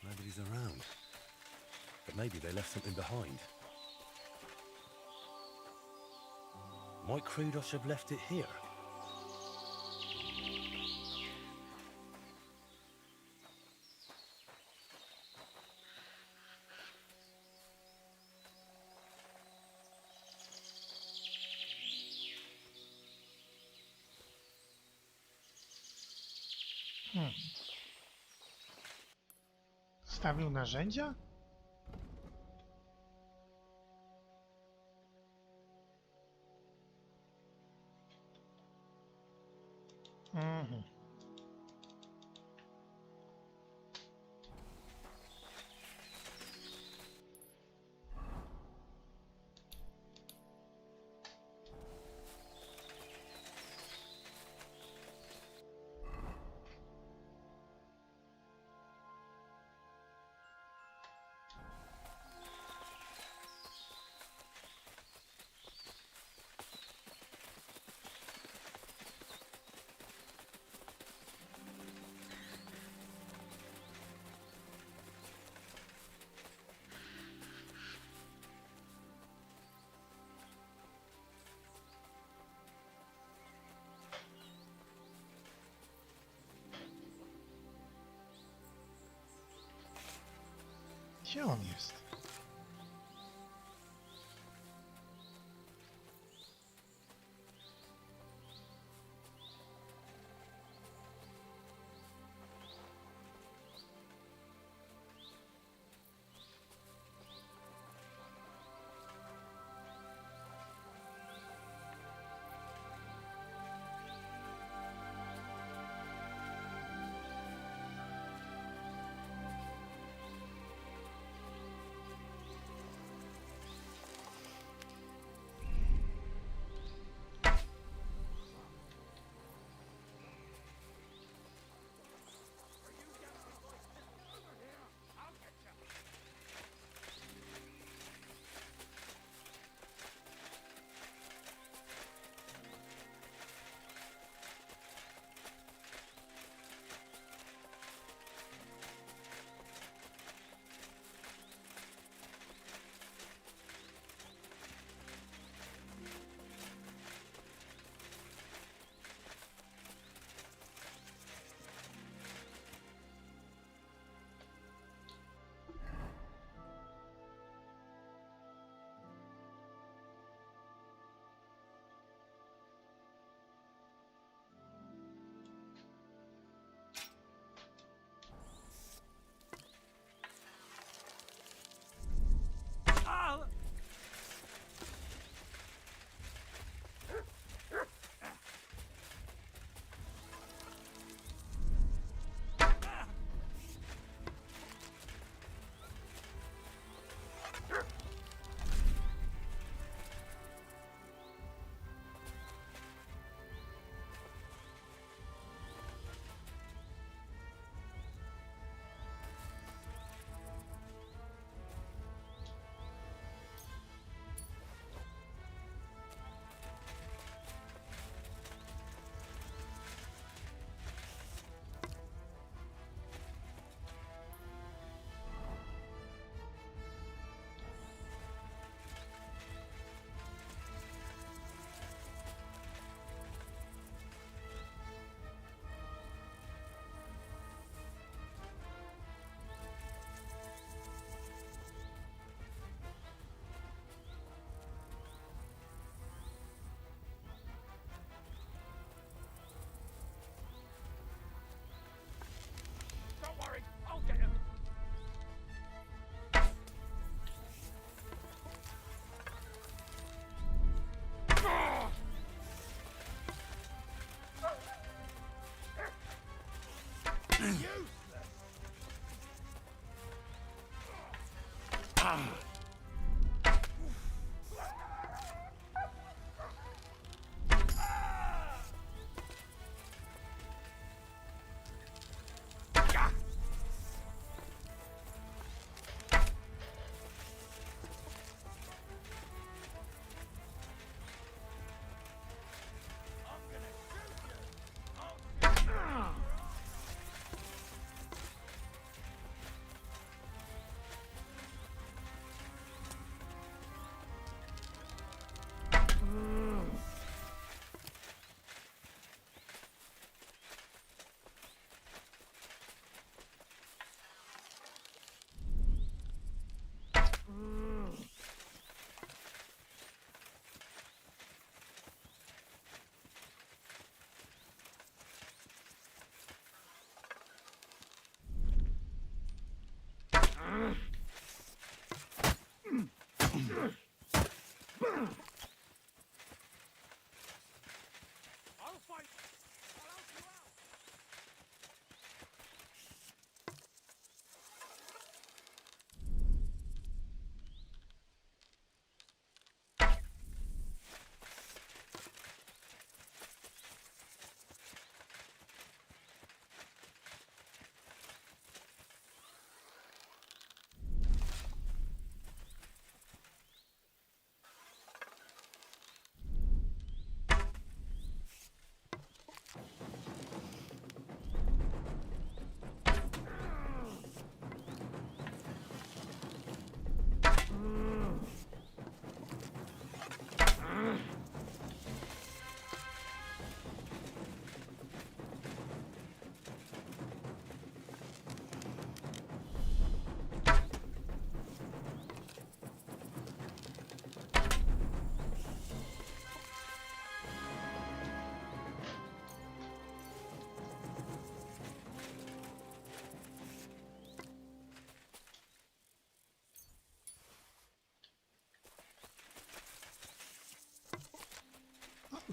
Nobody's around. But maybe they left something behind. Might Krudos have left it here? Stawił narzędzia? Mhm. Gdzie on jest?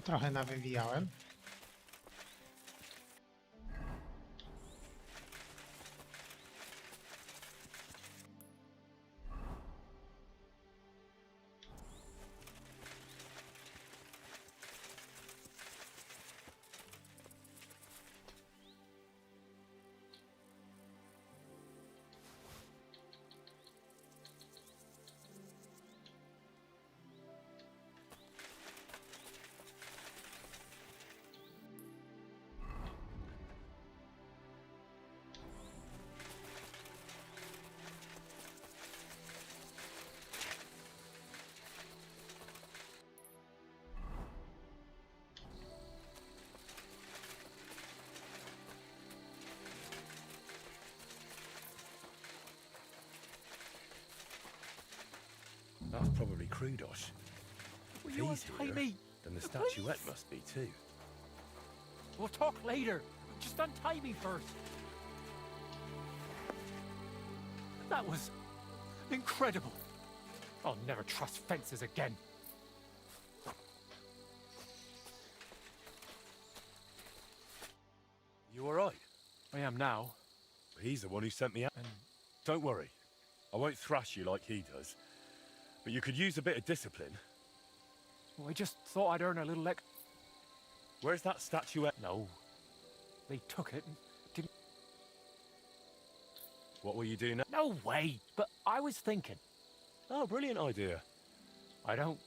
Trochę nawywijałem. That's probably Krudos. Will If you he's untie here, me? then the Please? statuette must be too. We'll talk later. Just untie me first. That was incredible. I'll never trust fences again. You all right? I am now. He's the one who sent me out. And Don't worry. I won't thrash you like he does. But you could use a bit of discipline. well, I just thought I'd earn a little extra. Where's that statuette? No. They took it and didn't. What will you do now? No way. But I was thinking. Oh, brilliant idea. I don't.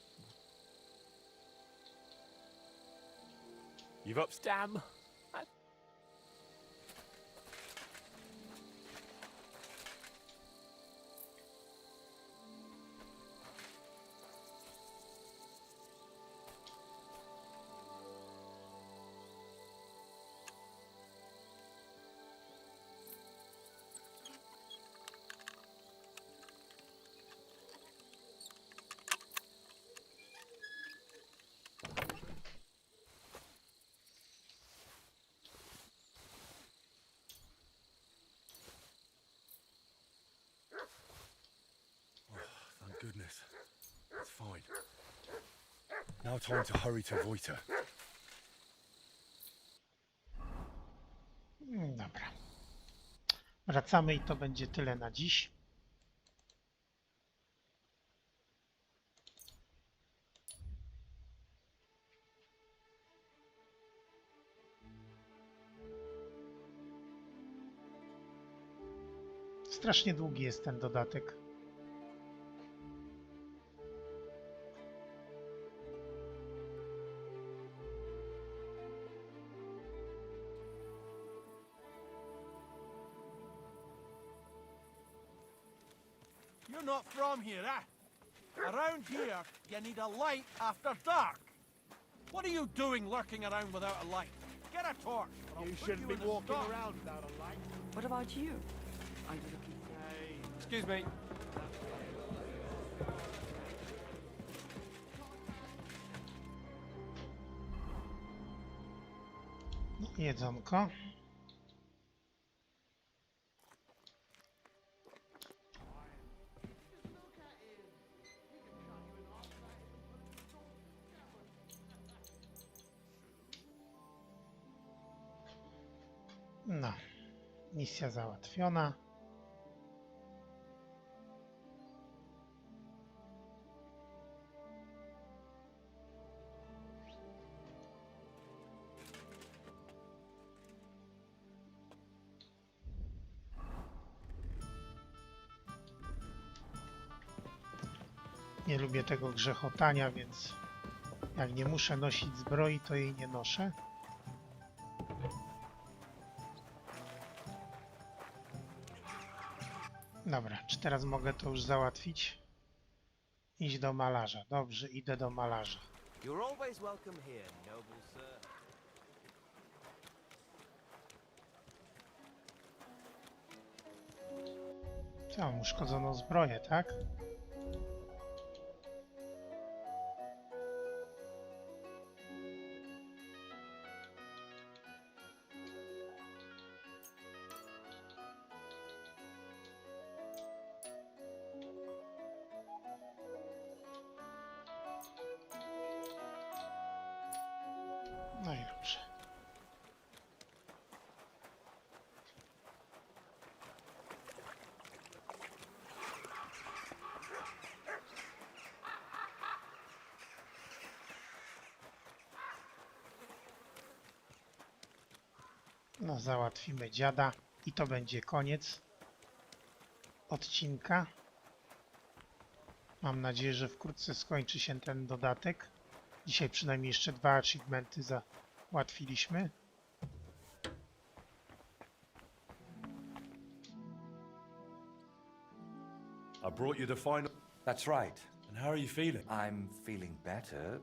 You've up... Damn. Thank goodness. It's fine. Now time to hurry to Voita. Dobra. Wracamy i to będzie tyle na dziś. Strasznie długi jest ten dodatek. You're not from here, eh? Around here, you need a light after dark. What are you doing lurking around without a light? Get a torch. or I'll You put shouldn't you be in the walking stocks. around without a light. What about you? Are you looking Excuse me. No, jedzonko. No, misja załatwiona. Nie lubię tego grzechotania, więc jak nie muszę nosić zbroi, to jej nie noszę. Dobra, czy teraz mogę to już załatwić? Iść do malarza. Dobrze, idę do malarza. You're always welcome here, noble sir. Co, mam uszkodzoną zbroję, tak? No i dobrze. No, załatwimy dziada i to będzie koniec odcinka. Mam nadzieję, że wkrótce skończy się ten dodatek. Dzisiaj przynajmniej jeszcze 2 achievementy załatwiliśmy. I brought you the final. That's right. And how are you feeling? I'm feeling better,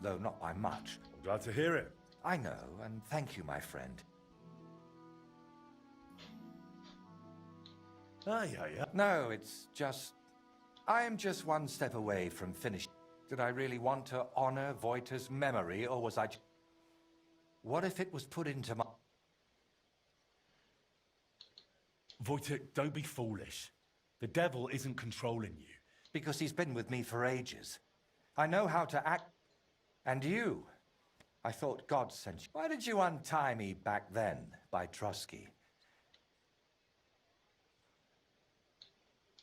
though not by much. I'm glad to hear it. I know, and thank you, my friend. Yeah. No, it's just... I am just one step away from finishing. Did I really want to honor Voita's memory, or was I... What if it was put into my... Wojtek, don't be foolish. The devil isn't controlling you. Because he's been with me for ages. I know how to act... And you. I thought God sent you. Why did you untie me back then, by Trusky?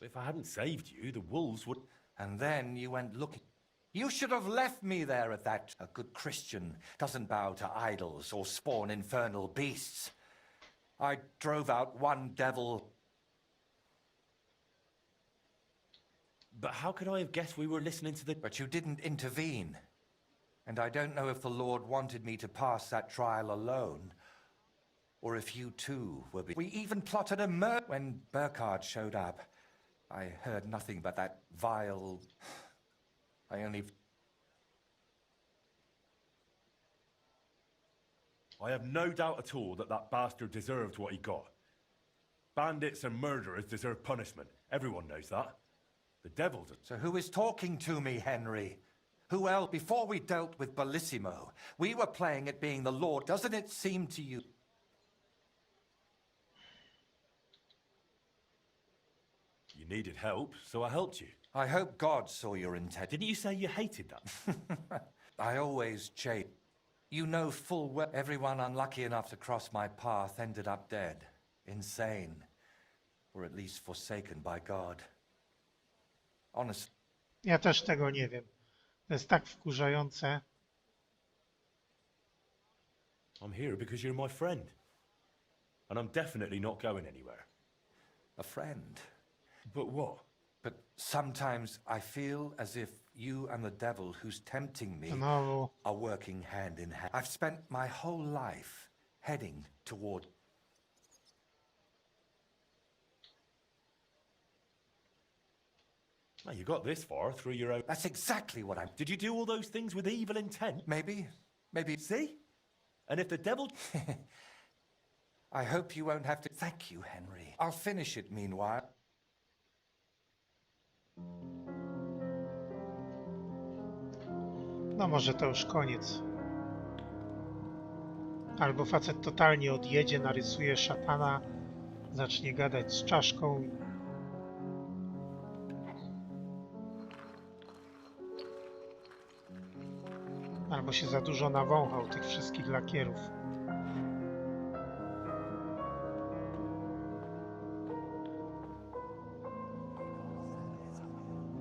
If I hadn't saved you, the wolves would... And then you went looking. You should have left me there at that. A good Christian doesn't bow to idols or spawn infernal beasts. I drove out one devil. But how could I have guessed we were listening to the... But you didn't intervene. And I don't know if the Lord wanted me to pass that trial alone, or if you too were... We even plotted a murder when Burkhard showed up. I heard nothing but that vile... I only... I have no doubt at all that that bastard deserved what he got. Bandits and murderers deserve punishment. Everyone knows that. The devil does. So who is talking to me, Henry? Who else? Before we dealt with Bellissimo, we were playing at being the Lord. Doesn't it seem to you... You needed help, so I helped you. I hope God saw your intent. Didn't you say you hated that? I always chase. You know full well everyone unlucky enough to cross my path ended up dead, insane, or at least forsaken by God. Honestly, Ja też tego nie wiem. To jest tak wkurzające. I'm here because you're my friend. And I'm definitely not going anywhere. a friend. But what? But sometimes I feel as if you and the devil who's tempting me Znowu. are working hand in hand. I've spent my whole life heading toward... Well, you got this far through your own... That's exactly what I'm... Did you do all those things with evil intent? Maybe. See? And if the devil... I hope you won't have to... Thank you, Henry. I'll finish it meanwhile. No może to już koniec. Albo facet totalnie odjedzie, narysuje szatana, zacznie gadać z czaszką. Albo się za dużo nawąchał tych wszystkich lakierów.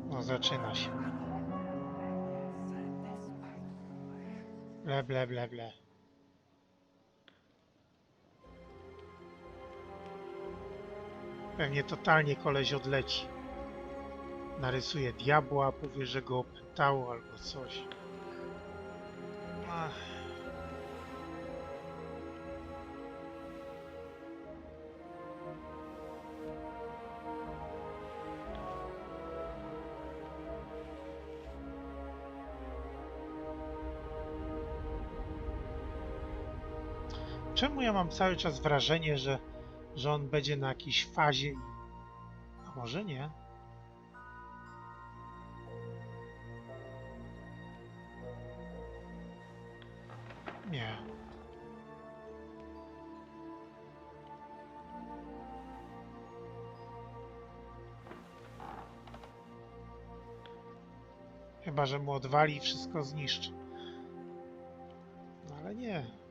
No zaczyna się. Ble, ble, ble, ble. Pewnie totalnie koleś odleci. Narysuje diabła, powie, że go opętało albo coś. Ach. Czemu ja mam cały czas wrażenie, że on będzie na jakiejś fazie i... A może nie? Nie. Chyba że mu odwali i wszystko zniszczy. No ale nie.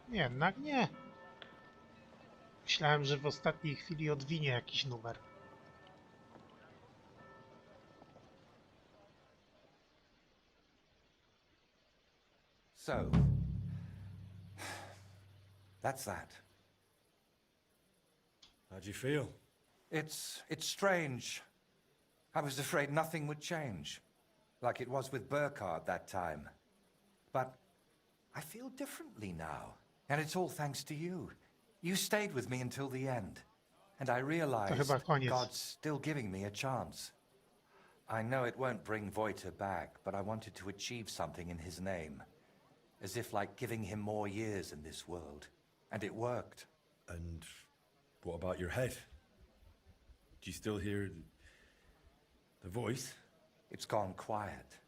Jednak nie. Myślałem, że w ostatniej chwili odwinie jakiś numer. So, that's that. How do you feel? It's strange. I was afraid nothing would change, like it was with Burkhard that time. But I feel differently now, and it's all thanks to you. You stayed with me until the end, and I realized chyba koniec. God's still giving me a chance. I know it won't bring Wojta back, but I wanted to achieve something in his name, as if like giving him more years in this world, and it worked. And what about your head? Do you still hear the voice? It's gone quiet.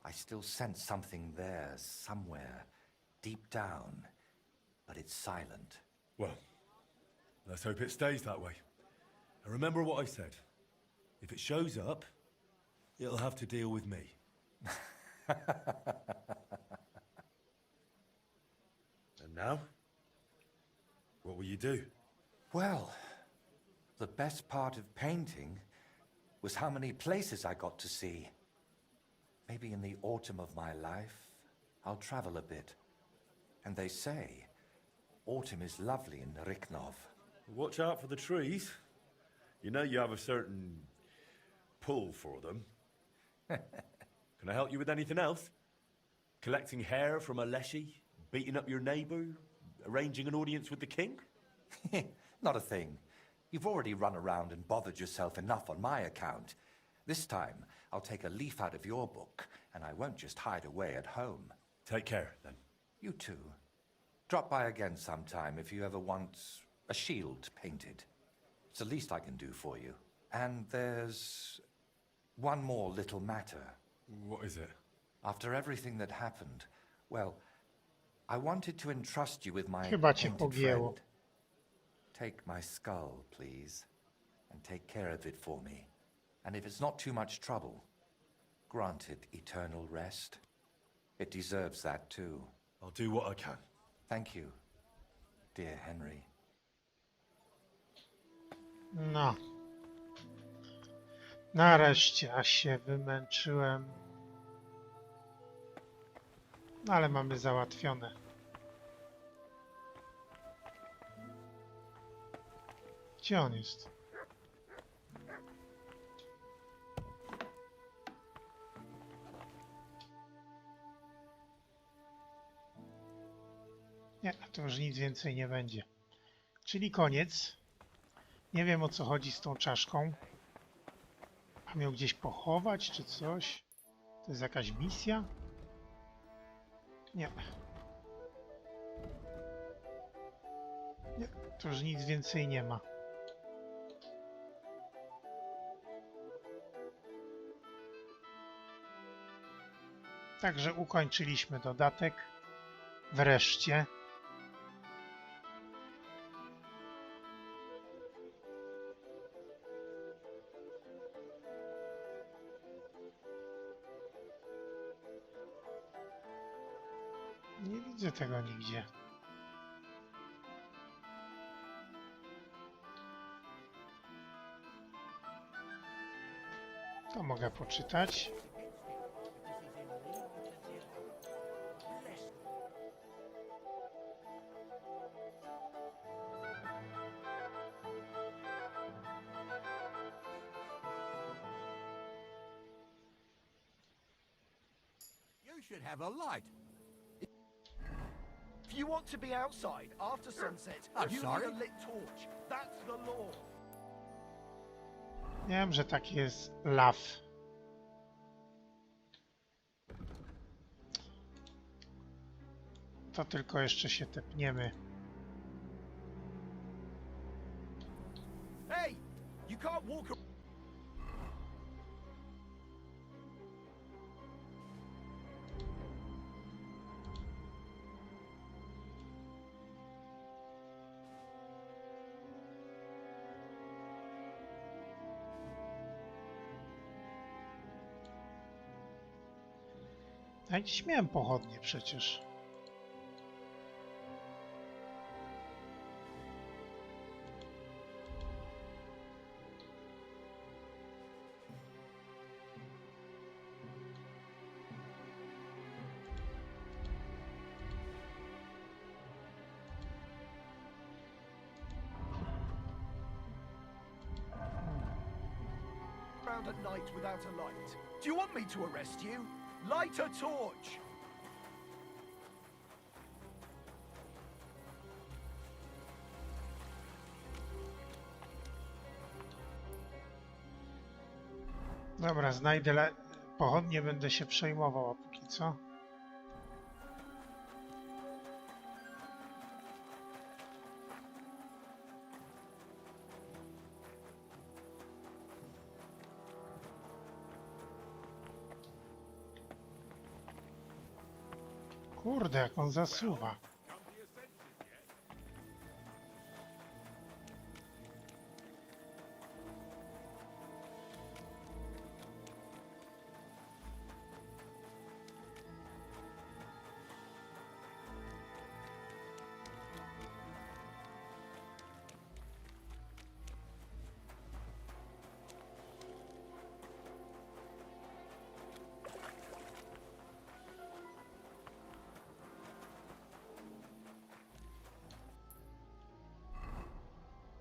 I still sense something there, somewhere, deep down, but it's silent. Well, let's hope it stays that way. And remember what I said. If it shows up, it'll have to deal with me. And now? What will you do? Well, the best part of painting was how many places I got to see. Maybe in the autumn of my life, I'll travel a bit. And they say, autumn is lovely in Riknov. Watch out for the trees. You know you have a certain pull for them. Can I help you with anything else? Collecting hair from a leshy? Beating up your neighbour? Arranging an audience with the king? Not a thing. You've already run around and bothered yourself enough on my account. This time, I'll take a leaf out of your book, and I won't just hide away at home. Take care, then. You too. Drop by again sometime if you ever want a shield painted. It's the least I can do for you. And there's one more little matter. What is it? After everything that happened, well, I wanted to entrust you with my Chyba cię painted pogięło. friend. Take my skull, please, and take care of it for me. And if it's not too much trouble, grant it eternal rest. It deserves that too. I'll do what I can. Thank you, dear Henry. No. Nareszcie, aż się wymęczyłem. No ale mamy załatwione. Gdzie on jest? Nie, to już nic więcej nie będzie. Czyli koniec. Nie wiem, o co chodzi z tą czaszką. Mam ją gdzieś pochować, czy coś? To jest jakaś misja? Nie. Nie, to już nic więcej nie ma. Także ukończyliśmy dodatek. Wreszcie. Nie widzę tego nigdzie. To mogę poczytać. You should have a light. If you want to be outside after sunset, I'm you sorry? need a lit torch. That's the law. Wiem, że taki jest law. To tylko jeszcze się tepniemy. Hey, you can't walk around. Ja dziś miałem pochodnie przecież. At night without a light. Do you want me to arrest you? Light a torch. Dobra, znajdę pochodnie, będę się przejmował, a póki co. Kurde, jak on zasuwa.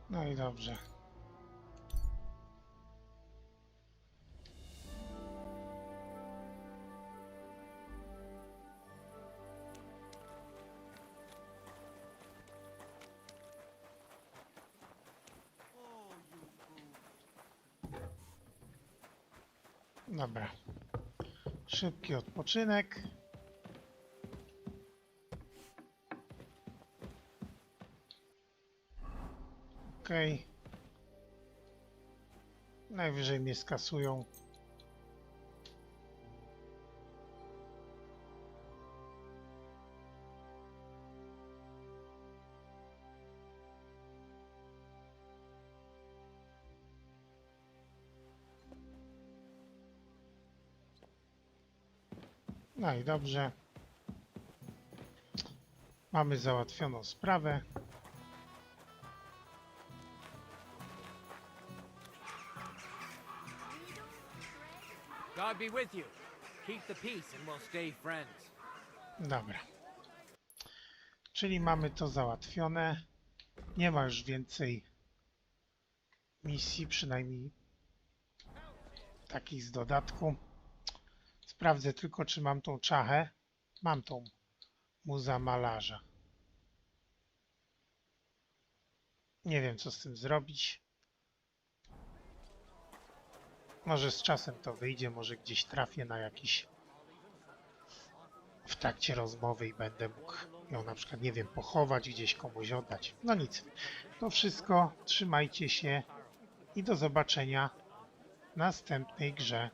No i dobrze. Dobra. Szybki odpoczynek. Okej. Najwyżej mnie skasują. No i dobrze. Mamy załatwioną sprawę. God be with you. Keep the peace and we'll stay friends. Dobra. Czyli mamy to załatwione. Nie ma już więcej misji, przynajmniej takich z dodatku. Sprawdzę tylko, czy mam tą czachę. Mam tą muza malarza. Nie wiem, co z tym zrobić. Może z czasem to wyjdzie, może gdzieś trafię na jakiś w trakcie rozmowy i będę mógł ją na przykład, nie wiem, pochować, gdzieś komuś oddać. No nic. To wszystko. Trzymajcie się i do zobaczenia w następnej grze.